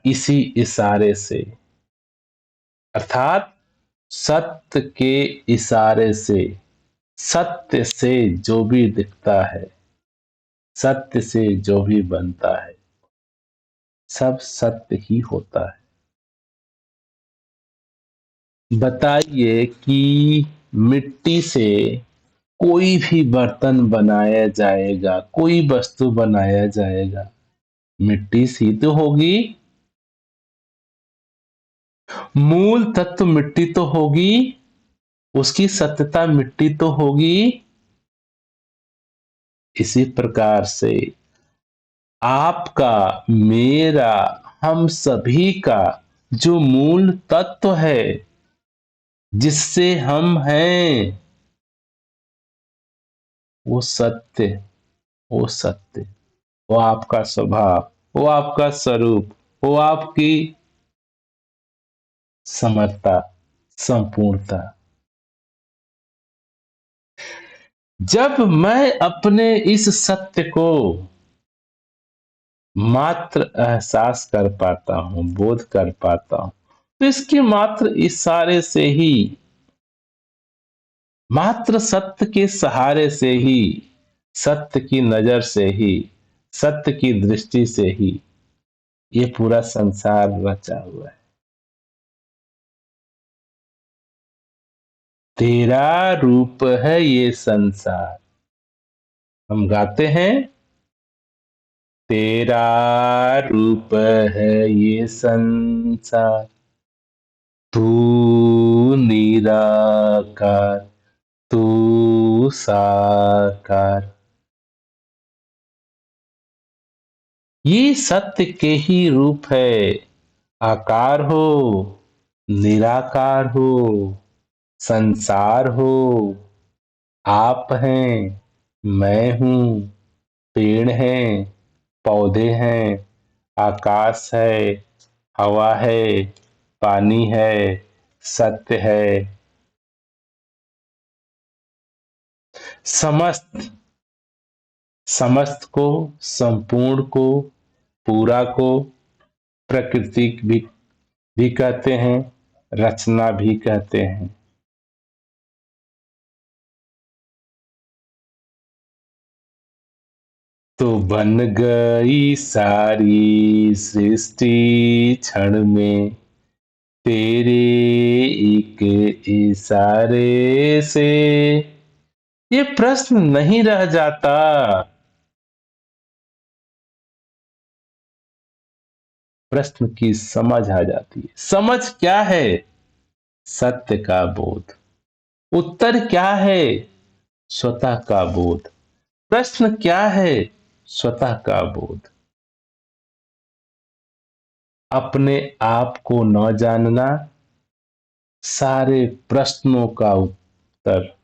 इसी इशारे से, अर्थात सत्य के इशारे से, सत्य से जो भी दिखता है, सत्य से जो भी बनता है, सब सत्य ही होता है। बताइए कि मिट्टी से कोई भी बर्तन बनाया जाएगा, कोई वस्तु बनाया जाएगा, मिट्टी सी तो होगी। मूल तत्व मिट्टी तो होगी, उसकी सत्यता मिट्टी तो होगी। इसी प्रकार से आपका, मेरा, हम सभी का जो मूल तत्व है, जिससे हम हैं, वो सत्य, वो सत्य, वो आपका स्वभाव, वो आपका स्वरूप, वो आपकी समर्था, संपूर्णता। जब मैं अपने इस सत्य को मात्र एहसास कर पाता हूं, बोध कर पाता हूं, तो इसके मात्र इशारे से ही, मात्र सत्य के सहारे से ही, सत्य की नजर से ही, सत्य की दृष्टि से ही ये पूरा संसार रचा हुआ है। तेरा रूप है ये संसार। हम गाते हैं, तेरा रूप है ये संसार, तू निराकार, तू साकार। ये सत्य के ही रूप है। आकार हो, निराकार हो, संसार हो, आप हैं, मैं हूं, पेड़ हैं, पौधे हैं, आकाश है, हवा है, पानी है, सत्य है। समस्त, समस्त को, संपूर्ण को, पूरा को प्रकृति भी कहते हैं, रचना भी कहते हैं। तो बन गई सारी सृष्टि क्षण में, तेरे एक इशारे से। ये प्रश्न नहीं रह जाता। प्रश्न की समझ आ जाती है। समझ क्या है? सत्य का बोध। उत्तर क्या है? स्वतः का बोध। प्रश्न क्या है? स्वतः का बोध। अपने आप को न जानना, सारे प्रश्नों का उत्तर।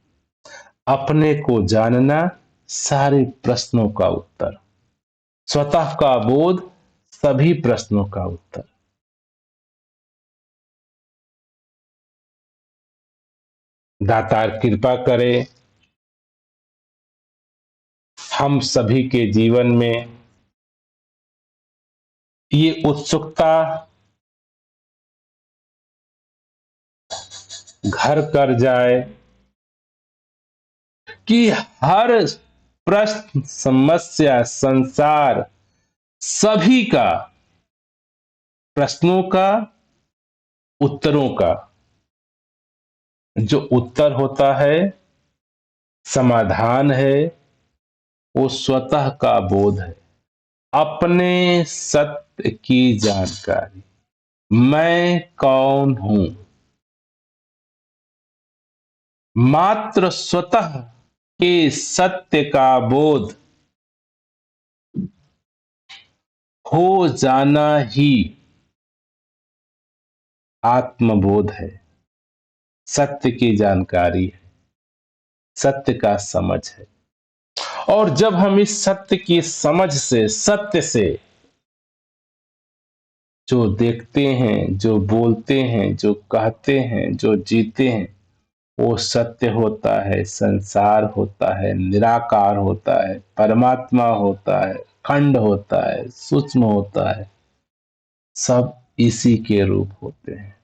अपने को जानना, सारे प्रश्नों का उत्तर। स्वतः का बोध, सभी प्रश्नों का उत्तर। दातार कृपा करे हम सभी के जीवन में ये उत्सुकता घर कर जाए कि हर प्रश्न, समस्या, संसार, सभी का, प्रश्नों का, उत्तरों का जो उत्तर होता है, समाधान है, वो स्वतः का बोध है, अपने सत्य की जानकारी। मैं कौन हूं, मात्र स्वतः के सत्य का बोध हो जाना ही आत्मबोध है, सत्य की जानकारी है, सत्य का समझ है। और जब हम इस सत्य की समझ से, सत्य से जो देखते हैं, जो बोलते हैं, जो कहते हैं, जो जीते हैं, वो सत्य होता है, संसार होता है, निराकार होता है, परमात्मा होता है, खंड होता है, सूक्ष्म होता है, सब इसी के रूप होते हैं।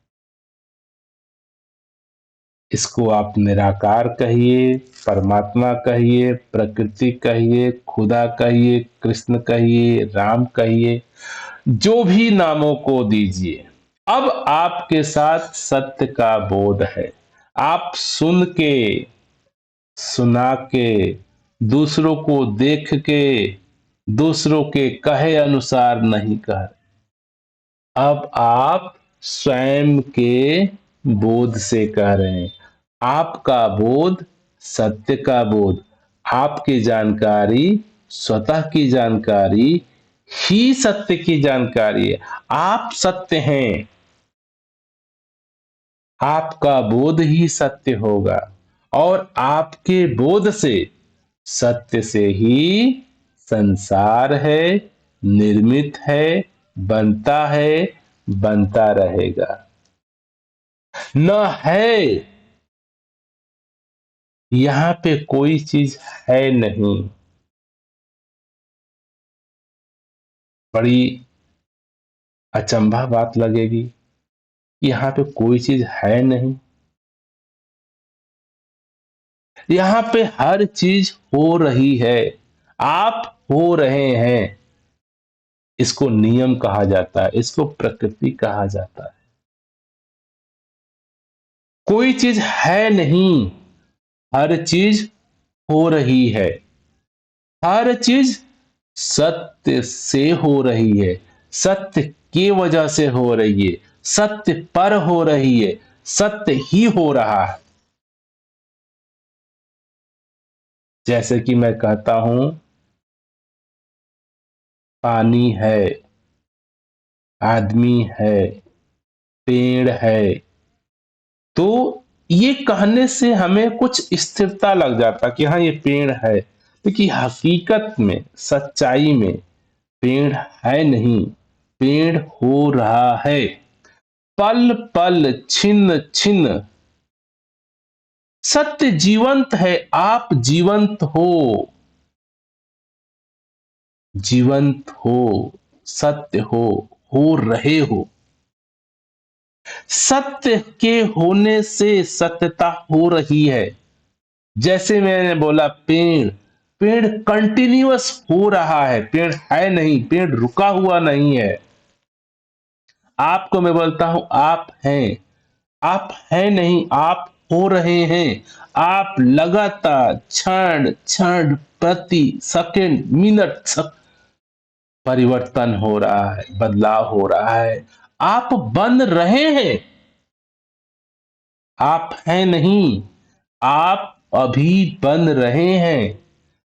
इसको आप निराकार कहिए, परमात्मा कहिए, प्रकृति कहिए, खुदा कहिए, कृष्ण कहिए, राम कहिए, जो भी नामों को दीजिए। अब आपके साथ सत्य का बोध है। आप सुन के, सुना के, दूसरों को देख के, दूसरों के कहे अनुसार नहीं कह, अब आप स्वयं के बोध से कह रहे हैं। आपका बोध सत्य का बोध, आपकी जानकारी स्वतः की जानकारी ही सत्य की जानकारी है। आप सत्य हैं, आपका बोध ही सत्य होगा, और आपके बोध से, सत्य से ही संसार है, निर्मित है, बनता है, बनता रहेगा। न है, यहां पे कोई चीज है नहीं। बड़ी अचंभा बात लगेगी, यहां पे कोई चीज है नहीं। यहां पे हर चीज हो रही है, आप हो रहे हैं। इसको नियम कहा जाता है, इसको प्रकृति कहा जाता है। कोई चीज है नहीं, हर चीज हो रही है। हर चीज सत्य से हो रही है, सत्य की वजह से हो रही है, सत्य पर हो रही है, सत्य ही हो रहा है। जैसे कि मैं कहता हूं, पानी है, आदमी है, पेड़ है, तो ये कहने से हमें कुछ स्थिरता लग जाता कि हाँ ये पेड़ है, लेकिन हकीकत में, सच्चाई में पेड़ है नहीं, पेड़ हो रहा है। पल पल, छिन्न छिन्न सत्य जीवंत है, आप जीवंत हो, जीवंत हो, सत्य हो रहे हो। सत्य के होने से सत्यता हो रही है। जैसे मैंने बोला, पेड़, पेड़ कंटिन्यूअस हो रहा है, पेड़ है नहीं, पेड़ रुका हुआ नहीं है। आपको मैं बोलता हूं आप हैं, आप हैं नहीं, आप हो रहे हैं। आप लगातार क्षण क्षण, प्रति सेकंड, मिनट परिवर्तन हो रहा है, बदलाव हो रहा है। आप बन रहे हैं, आप हैं नहीं, आप अभी बन रहे हैं।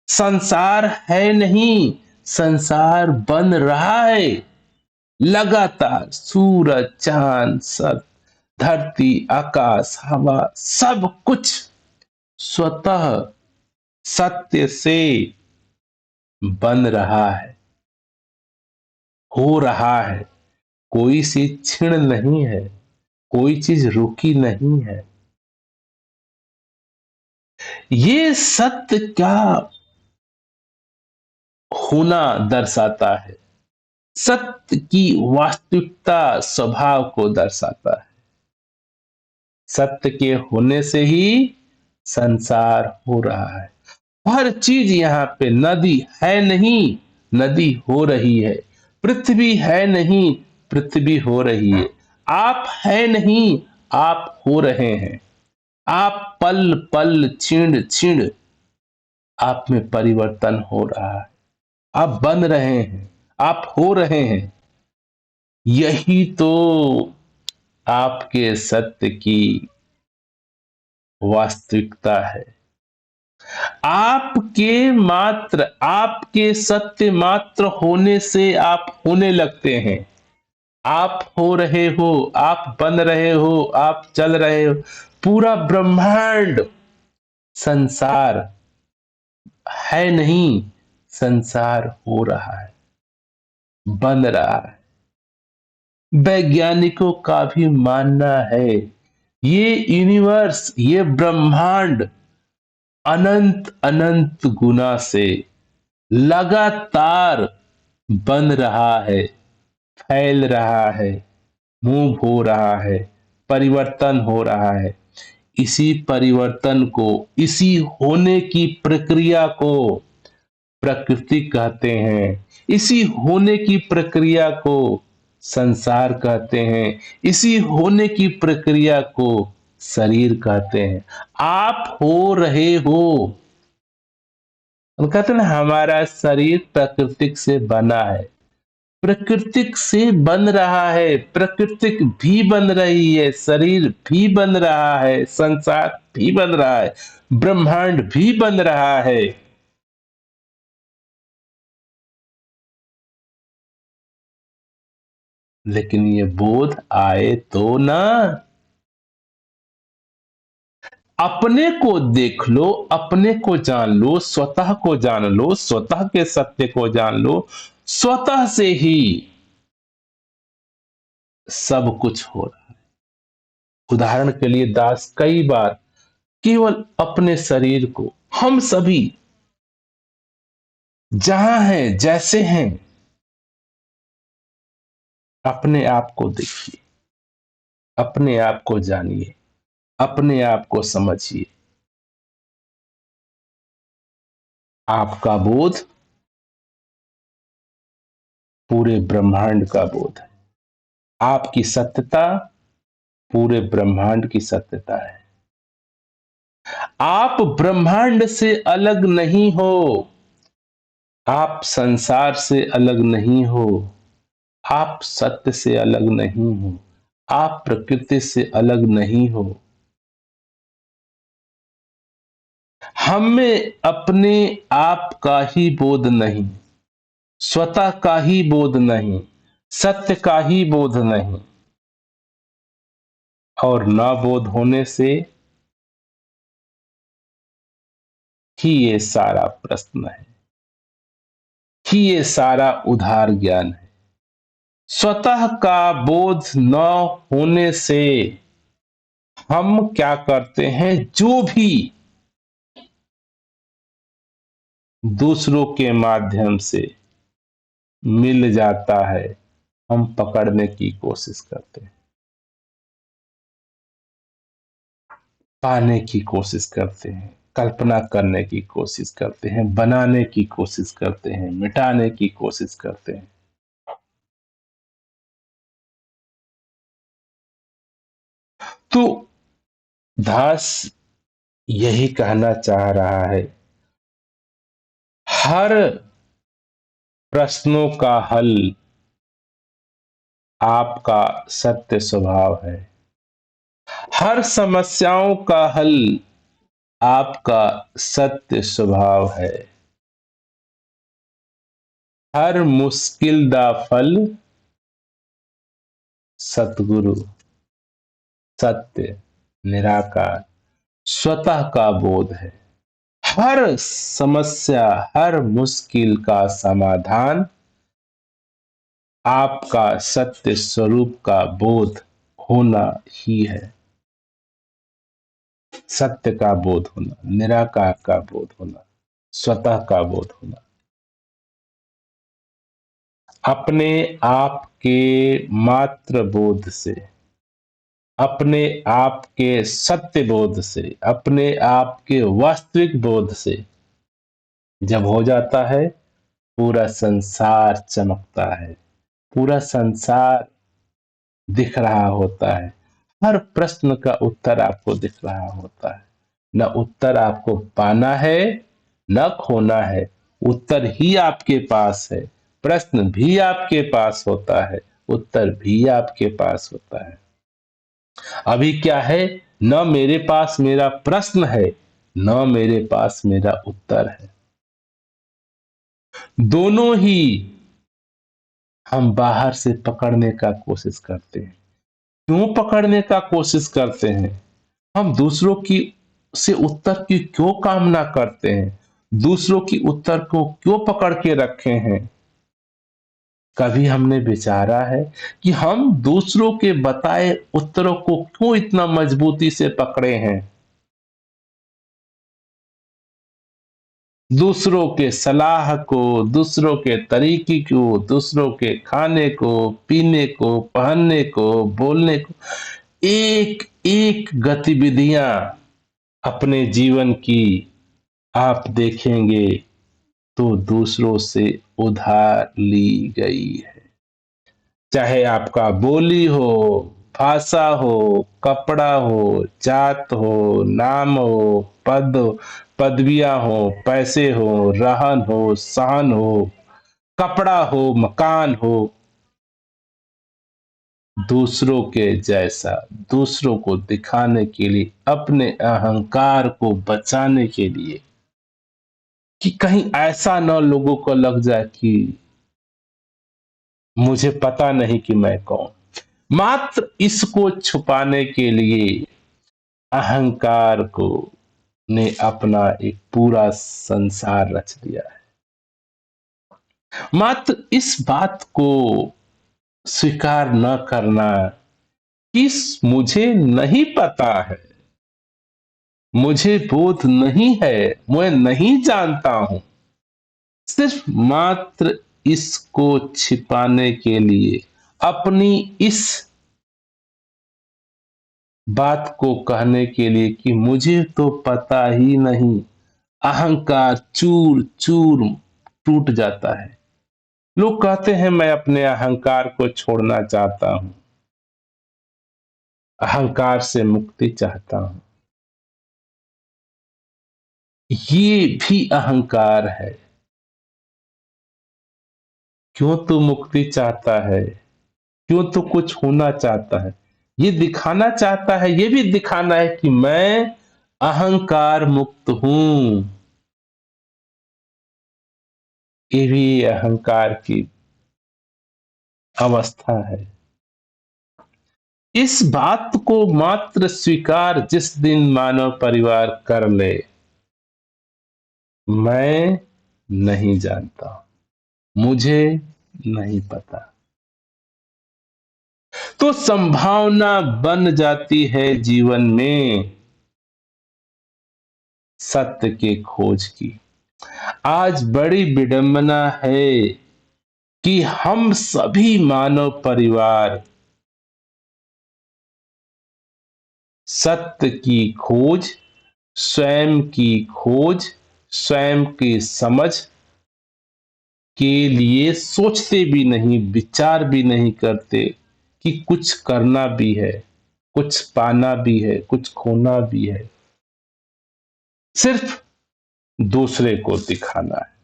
संसार है नहीं, संसार बन रहा है। लगातार सूरज, चांद, सब, धरती, आकाश, हवा, सब कुछ स्वतः सत्य से बन रहा है, हो रहा है। कोई सी क्षीण नहीं है, कोई चीज रुकी नहीं है। ये सत्य क्या होना दर्शाता है, सत्य की वास्तविकता स्वभाव को दर्शाता है। सत्य के होने से ही संसार हो रहा है। हर चीज यहाँ पे, नदी है नहीं, नदी हो रही है। पृथ्वी है नहीं, पृथ्वी हो रही है। आप है नहीं, आप हो रहे हैं। आप पल पल, क्षण क्षण, आप में परिवर्तन हो रहा है। आप बन रहे हैं, आप हो रहे हैं। यही तो आपके सत्य की वास्तविकता है। आपके सत्य मात्र होने से आप होने लगते हैं। आप हो रहे हो, आप बन रहे हो, आप चल रहे हो। पूरा ब्रह्मांड, संसार है नहीं, संसार हो रहा है, बन रहा है। वैज्ञानिकों का भी मानना है ये यूनिवर्स, ये ब्रह्मांड अनंत अनंत गुना से लगातार बन रहा है, फैल रहा है, मूव हो रहा है, परिवर्तन हो रहा है। इसी परिवर्तन को, इसी होने की प्रक्रिया को प्रकृति कहते हैं। इसी होने की प्रक्रिया को संसार कहते हैं। इसी होने की प्रक्रिया को शरीर कहते हैं। आप हो रहे हो। हम कहते हैं ना, हमारा शरीर प्राकृतिक से बना है, प्राकृतिक से बन रहा है, प्राकृतिक भी बन रही है, शरीर भी बन रहा है, संसार भी बन रहा है, ब्रह्मांड भी बन रहा है। लेकिन ये बोध आए तो ना। अपने को देख लो, अपने को जान लो, स्वतः को जान लो, स्वतः के सत्य को जान लो। स्वतः से ही सब कुछ हो रहा है। उदाहरण के लिए दास कई बार केवल अपने शरीर को, हम सभी जहां हैं, जैसे हैं, अपने आप को देखिए, अपने आप को जानिए, अपने आप को समझिए। आपका बोध पूरे ब्रह्मांड का बोध है। आपकी सत्यता पूरे ब्रह्मांड की सत्यता है। आप ब्रह्मांड से अलग नहीं हो। आप संसार से अलग नहीं हो। आप सत्य से अलग नहीं हो। आप प्रकृति से अलग नहीं हो। हम में अपने आप का ही बोध नहीं, स्वतः का ही बोध नहीं, सत्य का ही बोध नहीं। और ना बोध होने से ही ये सारा प्रश्न है, ही ये सारा उधार ज्ञान है। स्वतः का बोध न होने से हम क्या करते हैं, जो भी दूसरों के माध्यम से मिल जाता है, हम पकड़ने की कोशिश करते हैं, पाने की कोशिश करते हैं, कल्पना करने की कोशिश करते हैं, बनाने की कोशिश करते हैं, मिटाने की कोशिश करते हैं। तो दास यही कहना चाह रहा है, हर प्रश्नों का हल आपका सत्य स्वभाव है। हर समस्याओं का हल आपका सत्य स्वभाव है। हर मुश्किल दा फल सतगुरु, सत्य, निराकार, स्वतः का बोध है। हर समस्या, हर मुश्किल का समाधान आपका सत्य स्वरूप का बोध होना ही है। सत्य का बोध होना, निराकार का बोध होना, स्वतः का बोध होना। अपने आप के मात्र बोध से अपने आप के सत्य बोध से, अपने आप के वास्तविक बोध से जब हो जाता है, पूरा संसार चमकता है, पूरा संसार दिख रहा होता है। हर प्रश्न का उत्तर आपको दिख रहा होता है। न उत्तर आपको पाना है, न खोना है। उत्तर ही आपके पास है। प्रश्न भी आपके पास होता है, उत्तर भी आपके पास होता है। अभी क्या है, न मेरे पास मेरा प्रश्न है, न मेरे पास मेरा उत्तर है। दोनों ही हम बाहर से पकड़ने का कोशिश करते हैं। क्यों पकड़ने का कोशिश करते हैं? हम दूसरों की से उत्तर की क्यों कामना करते हैं? दूसरों की उत्तर को क्यों पकड़ के रखे हैं? कभी हमने विचारा है कि हम दूसरों के बताए उत्तरों को क्यों इतना मजबूती से पकड़े हैं? दूसरों के सलाह को, दूसरों के तरीके को, दूसरों के खाने को, पीने को, पहनने को, बोलने को, एक एक गतिविधियां अपने जीवन की आप देखेंगे तो दूसरों से उधार ली गई है। चाहे आपका बोली हो, भाषा हो, कपड़ा हो, जात हो, नाम हो, पद पदवियां हो, पैसे हो, रहन हो, सहन हो, कपड़ा हो, मकान हो, दूसरों के जैसा, दूसरों को दिखाने के लिए, अपने अहंकार को बचाने के लिए, कि कहीं ऐसा न लोगों को लग जाए कि मुझे पता नहीं कि मैं कौन। मात्र इसको छुपाने के लिए अहंकार को ने अपना एक पूरा संसार रच दिया है। मात्र इस बात को स्वीकार न करना कि मुझे नहीं पता है, मुझे बोध नहीं है, मैं नहीं जानता हूं, सिर्फ मात्र इसको छिपाने के लिए, अपनी इस बात को कहने के लिए कि मुझे तो पता ही नहीं, अहंकार चूर चूर टूट जाता है। लोग कहते हैं मैं अपने अहंकार को छोड़ना चाहता हूं, अहंकार से मुक्ति चाहता हूं। ये भी अहंकार है। क्यों तू मुक्ति चाहता है? क्यों तू कुछ होना चाहता है? ये दिखाना चाहता है, ये भी दिखाना है कि मैं अहंकार मुक्त हूं। ये भी अहंकार की अवस्था है। इस बात को मात्र स्वीकार जिस दिन मानव परिवार कर ले, मैं नहीं जानता, मुझे नहीं पता, तो संभावना बन जाती है जीवन में सत्य के खोज की। आज बड़ी विडंबना है कि हम सभी मानव परिवार सत्य की खोज, स्वयं की खोज, स्वयं की समझ के लिए सोचते भी नहीं, विचार भी नहीं करते कि कुछ करना भी है, कुछ पाना भी है, कुछ खोना भी है। सिर्फ दूसरे को दिखाना है।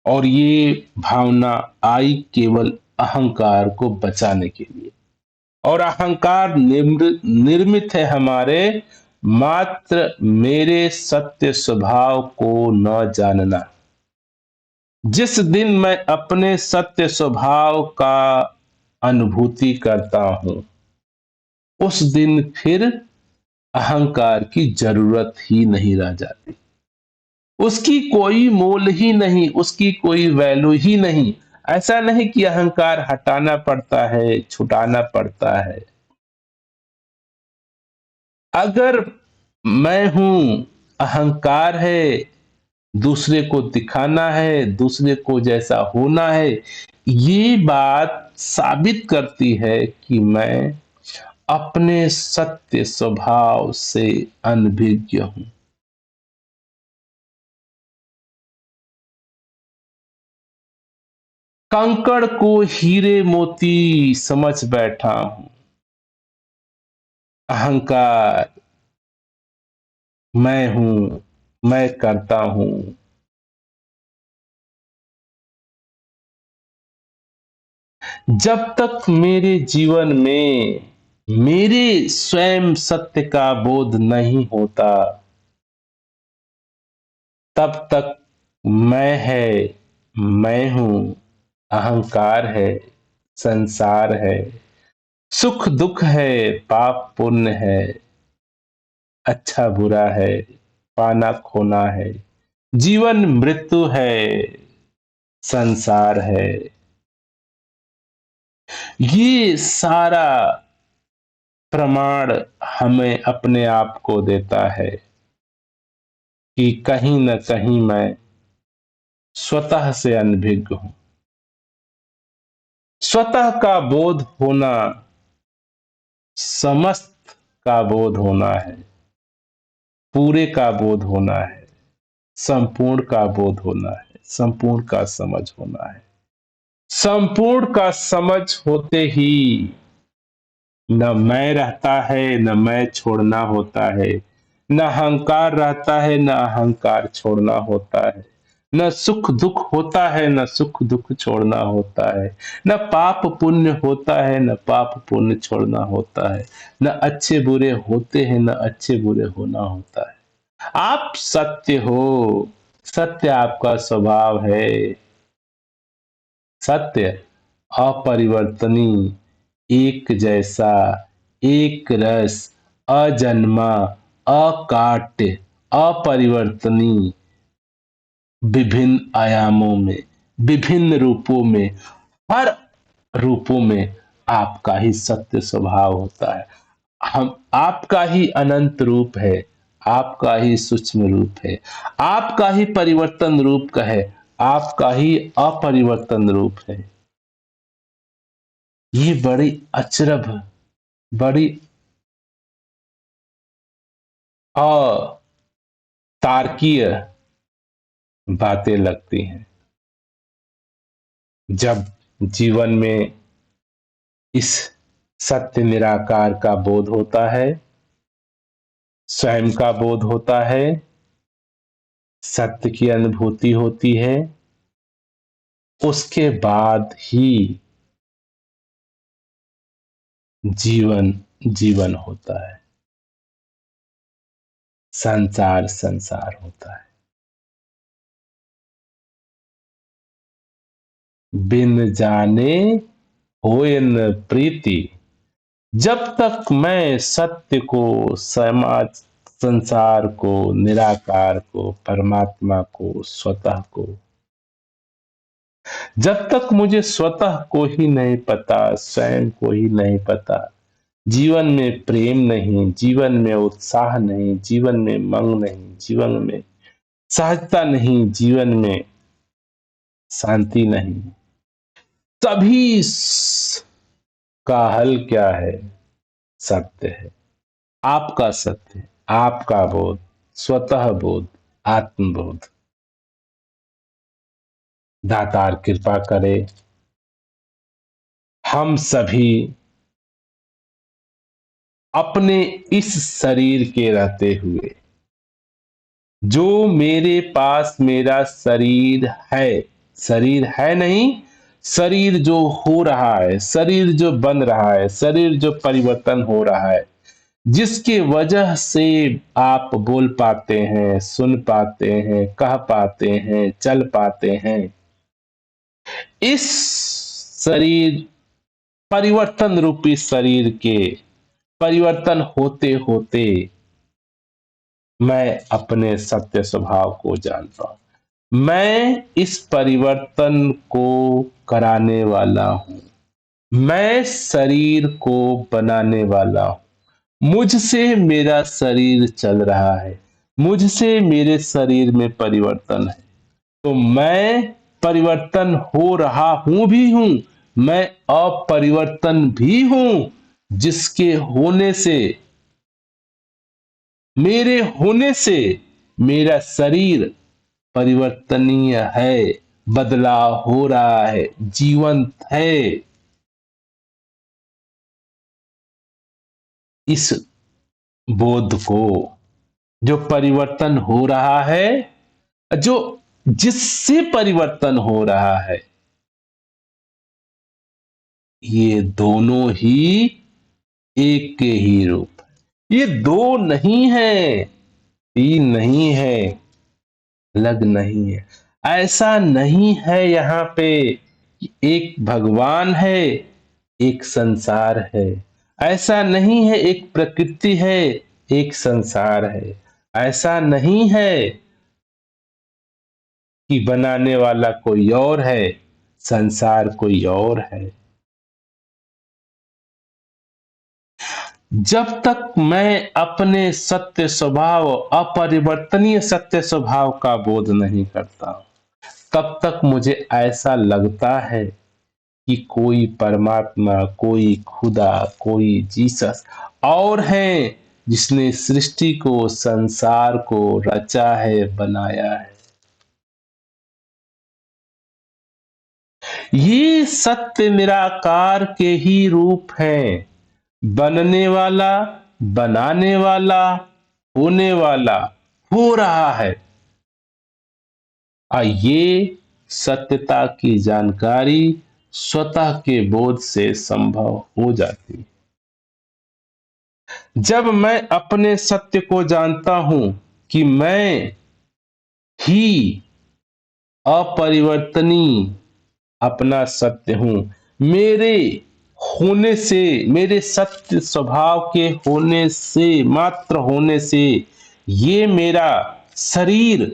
और ये भावना आई केवल अहंकार को बचाने के लिए। और अहंकार निर्मित है हमारे मात्र मेरे सत्य स्वभाव को न जानना। जिस दिन मैं अपने सत्य स्वभाव का अनुभूति करता हूं, उस दिन फिर अहंकार की जरूरत ही नहीं रह जाती। उसकी कोई मोल ही नहीं, उसकी कोई वैल्यू ही नहीं। ऐसा नहीं कि अहंकार हटाना पड़ता है, छुटाना पड़ता है। अगर मैं हूं, अहंकार है, दूसरे को दिखाना है, दूसरे को जैसा होना है, ये बात साबित करती है कि मैं अपने सत्य स्वभाव से अनभिज्ञ हूं। कंकड़ को हीरे मोती समझ बैठा हूं। अहंकार, मैं हूं, मैं करता हूं। जब तक मेरे जीवन में मेरे स्वयं सत्य का बोध नहीं होता, तब तक मैं है, मैं हूं, अहंकार है, संसार है, सुख दुख है, पाप पुण्य है, अच्छा बुरा है, पाना खोना है, जीवन मृत्यु है, संसार है। ये सारा प्रमाण हमें अपने आप को देता है कि कहीं न कहीं मैं स्वतः से अनभिज्ञ हूं। स्वतः का बोध होना समस्त का बोध होना है, पूरे का बोध होना है, संपूर्ण का बोध होना है, संपूर्ण का समझ होना है। संपूर्ण का समझ होते ही न मैं रहता है, न मैं छोड़ना होता है, न अहंकार रहता है, न अहंकार छोड़ना होता है, न सुख दुख होता है, न सुख दुख छोड़ना होता है, न पाप पुण्य होता है, न पाप पुण्य छोड़ना होता है, न अच्छे बुरे होते हैं, न अच्छे बुरे होना होता है। आप सत्य हो, सत्य आपका स्वभाव है। सत्य अपरिवर्तनीय, एक जैसा, एक रस, अजन्मा, अकाट्य, अपरिवर्तनीय, विभिन्न आयामों में, विभिन्न रूपों में, हर रूपों में आपका ही सत्य स्वभाव होता है। हम आपका ही अनंत रूप है, आपका ही सूक्ष्म रूप है, आपका ही परिवर्तन रूप का है, आपका ही अपरिवर्तन रूप है। ये बड़ी अचरभ, बड़ी अतार्कीय बातें लगती हैं जब जीवन में इस सत्य निराकार का बोध होता है, स्वयं का बोध होता है, सत्य की अनुभूति होती है। उसके बाद ही जीवन जीवन होता है, संसार संसार होता है। बिन जाने होय न प्रीति, जब तक मैं सत्य को, समाज, संसार को, निराकार को, परमात्मा को, स्वतः को, जब तक मुझे स्वतः को ही नहीं पता, स्वयं को ही नहीं पता, जीवन में प्रेम नहीं, जीवन में उत्साह नहीं, जीवन में मंग नहीं, जीवन में सहजता नहीं, जीवन में शांति नहीं, तभी का हल क्या है? सत्य है, आपका सत्य, आपका बोध, स्वतः बोध, आत्मबोध। दातार कृपा करे हम सभी अपने इस शरीर के रहते हुए, जो मेरे पास मेरा शरीर है नहीं, शरीर जो हो रहा है, शरीर जो बन रहा है, शरीर जो परिवर्तन हो रहा है, जिसके वजह से आप बोल पाते हैं, सुन पाते हैं, कह पाते हैं, चल पाते हैं, इस शरीर, परिवर्तन रूपी शरीर के परिवर्तन होते होते मैं अपने सत्य स्वभाव को जान पाऊं। मैं इस परिवर्तन को कराने वाला हूं, मैं शरीर को बनाने वाला हूं, मुझसे मेरा शरीर चल रहा है, मुझसे मेरे शरीर में परिवर्तन है, तो मैं परिवर्तन हो रहा हूं भी हूं, मैं अपरिवर्तन भी हूं, जिसके होने से, मेरे होने से मेरा शरीर परिवर्तनीय है, बदलाव हो रहा है, जीवंत है। इस बोध को, जो परिवर्तन हो रहा है, जो जिससे परिवर्तन हो रहा है, ये दोनों ही एक के ही रूप, ये दो नहीं है, तीन नहीं है, अलग नहीं है। ऐसा नहीं है यहाँ पे कि एक भगवान है, एक संसार है। ऐसा नहीं है एक प्रकृति है, एक संसार है। ऐसा नहीं है कि बनाने वाला कोई और है, संसार कोई और है। जब तक मैं अपने सत्य स्वभाव, अपरिवर्तनीय सत्य स्वभाव का बोध नहीं करता, तब तक मुझे ऐसा लगता है कि कोई परमात्मा, कोई खुदा, कोई जीसस और है, जिसने सृष्टि को, संसार को रचा है, बनाया है। ये सत्य निराकार के ही रूप हैं, बनने वाला, बनाने वाला, होने वाला, हो रहा है। ये सत्यता की जानकारी स्वतः के बोध से संभव हो जाती है। जब मैं अपने सत्य को जानता हूं कि मैं ही अपरिवर्तनीय अपना सत्य हूं, मेरे होने से, मेरे सत्य स्वभाव के होने से, मात्र होने से, ये मेरा शरीर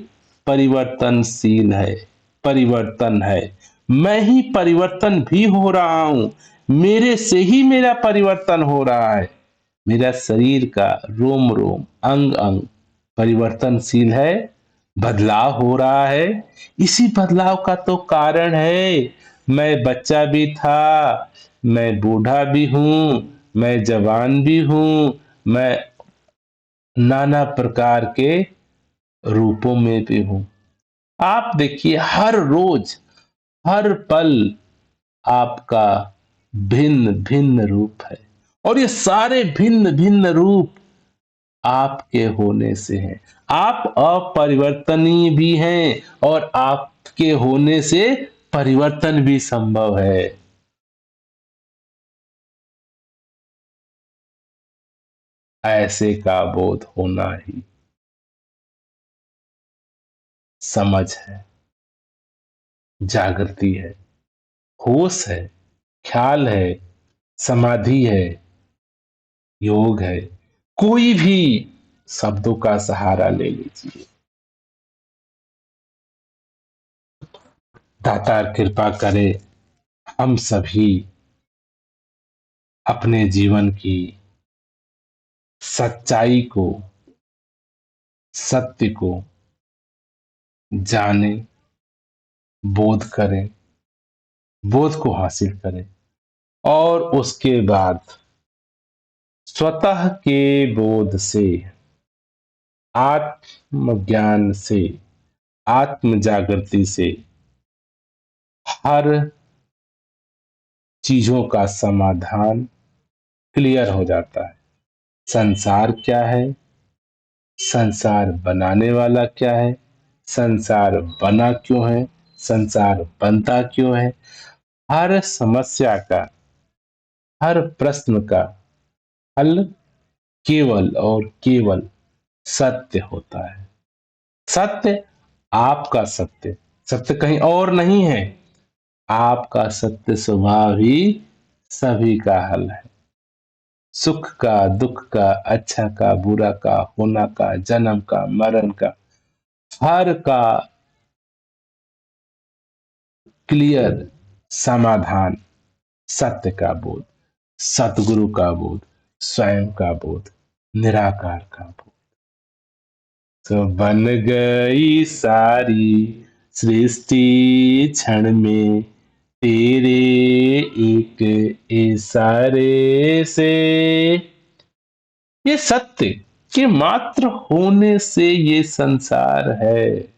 परिवर्तनशील है, परिवर्तन है। मैं ही परिवर्तन भी हो रहा हूं, मेरे से ही मेरा परिवर्तन हो रहा है। मेरा शरीर का रोम रोम, अंग अंग परिवर्तनशील है, बदलाव हो रहा है। इसी बदलाव का तो कारण है, मैं बच्चा भी था, मैं बूढ़ा भी हूं, मैं जवान भी हूं, मैं नाना प्रकार के रूपों में भी हूं। आप देखिए, हर रोज, हर पल आपका भिन्न भिन्न रूप है, और ये सारे भिन्न भिन्न रूप आपके होने से हैं। आप अपरिवर्तनीय भी हैं, और आपके होने से परिवर्तन भी संभव है। ऐसे का बोध होना ही समझ है, जागृति है, होश है, ख्याल है, समाधि है, योग है। कोई भी शब्दों का सहारा ले लीजिए। दातार कृपा करे, हम सभी अपने जीवन की सच्चाई को, सत्य को जाने, बोध करें, बोध को हासिल करें, और उसके बाद स्वतः के बोध से, आत्मज्ञान से, आत्म जागृति से हर चीजों का समाधान क्लियर हो जाता है। संसार क्या है, संसार बनाने वाला क्या है, संसार बना क्यों है, संसार बनता क्यों है, हर समस्या का, हर प्रश्न का हल केवल और केवल सत्य होता है। सत्य, आपका सत्य, सत्य कहीं और नहीं है। आपका सत्य स्वभाव ही सभी का हल है। सुख का, दुख का, अच्छा का, बुरा का, होना का, जन्म का, मरण का, हर का क्लियर समाधान सत्य का बोध, सतगुरु का बोध, स्वयं का बोध, निराकार का बोध। तो बन गई सारी सृष्टि क्षण में तेरे एक इशारे से। ये सत्य के मात्र होने से ये संसार है।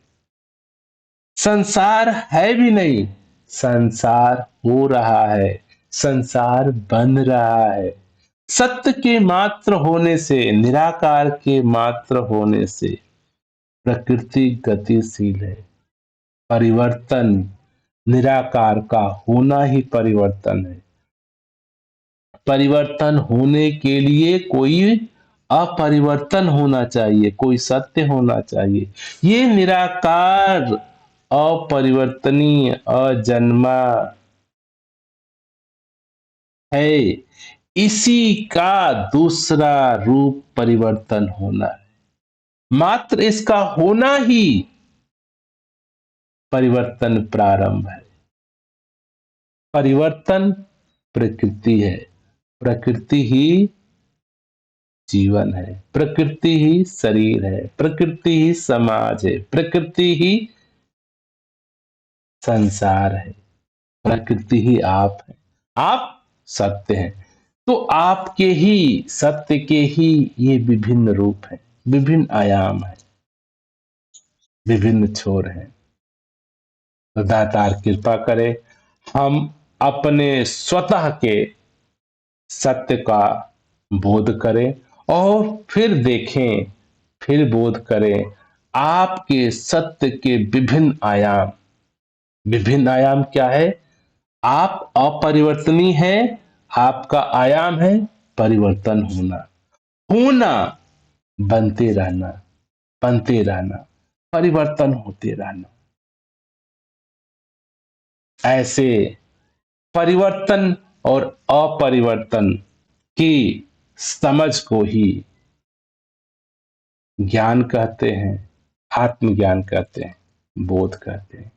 संसार है भी नहीं, संसार हो रहा है, संसार बन रहा है। सत्य के मात्र होने से, निराकार के मात्र होने से प्रकृति गतिशील है। परिवर्तन, निराकार का होना ही परिवर्तन है। परिवर्तन होने के लिए कोई अपरिवर्तन होना चाहिए, कोई सत्य होना चाहिए। ये निराकार, अपरिवर्तनीय, अजन्मा है। इसी का दूसरा रूप परिवर्तन होना है। मात्र इसका होना ही परिवर्तन प्रारंभ है। परिवर्तन प्रकृति है, प्रकृति ही जीवन है, प्रकृति ही शरीर है, प्रकृति ही समाज है, प्रकृति ही संसार है, प्रकृति ही आप है। आप सत्य हैं। तो आपके ही सत्य के ही ये विभिन्न रूप हैं, विभिन्न आयाम हैं, विभिन्न छोर हैं। तो दातार कृपा करे, हम अपने स्वतः के सत्य का बोध करें और फिर देखें, फिर बोध करें आपके सत्य के विभिन्न आयाम। विभिन्न आयाम क्या है? आप अपरिवर्तनीय हैं, आपका आयाम है परिवर्तन होना। होना, बनते रहना, बनते रहना, परिवर्तन होते रहना। ऐसे परिवर्तन और अपरिवर्तन की समझ को ही ज्ञान कहते हैं, आत्मज्ञान कहते हैं, बोध कहते हैं।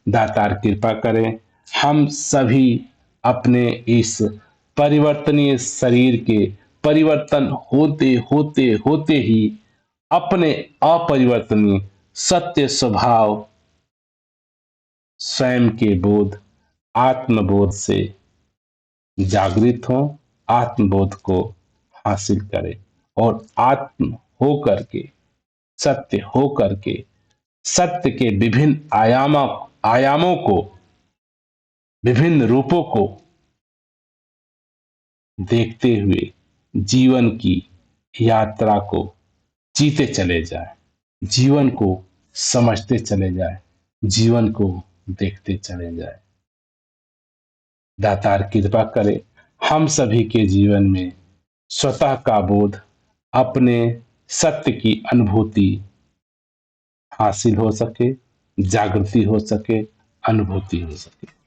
दातार कृपा करें, हम सभी अपने इस परिवर्तनीय शरीर के परिवर्तन होते होते होते ही अपने अपरिवर्तनीय सत्य स्वभाव, स्वयं के बोध, आत्मबोध से जागृत हो, आत्मबोध को हासिल करें और आत्म हो करके, सत्य हो करके, सत्य के विभिन्न आयामों को, विभिन्न रूपों को देखते हुए जीवन की यात्रा को जीते चले जाए, जीवन को समझते चले जाए, जीवन को देखते चले जाए। दातार कृपा करे, हम सभी के जीवन में स्वतः का बोध, अपने सत्य की अनुभूति हासिल हो सके, जागृति हो सके, अनुभूति हो सके।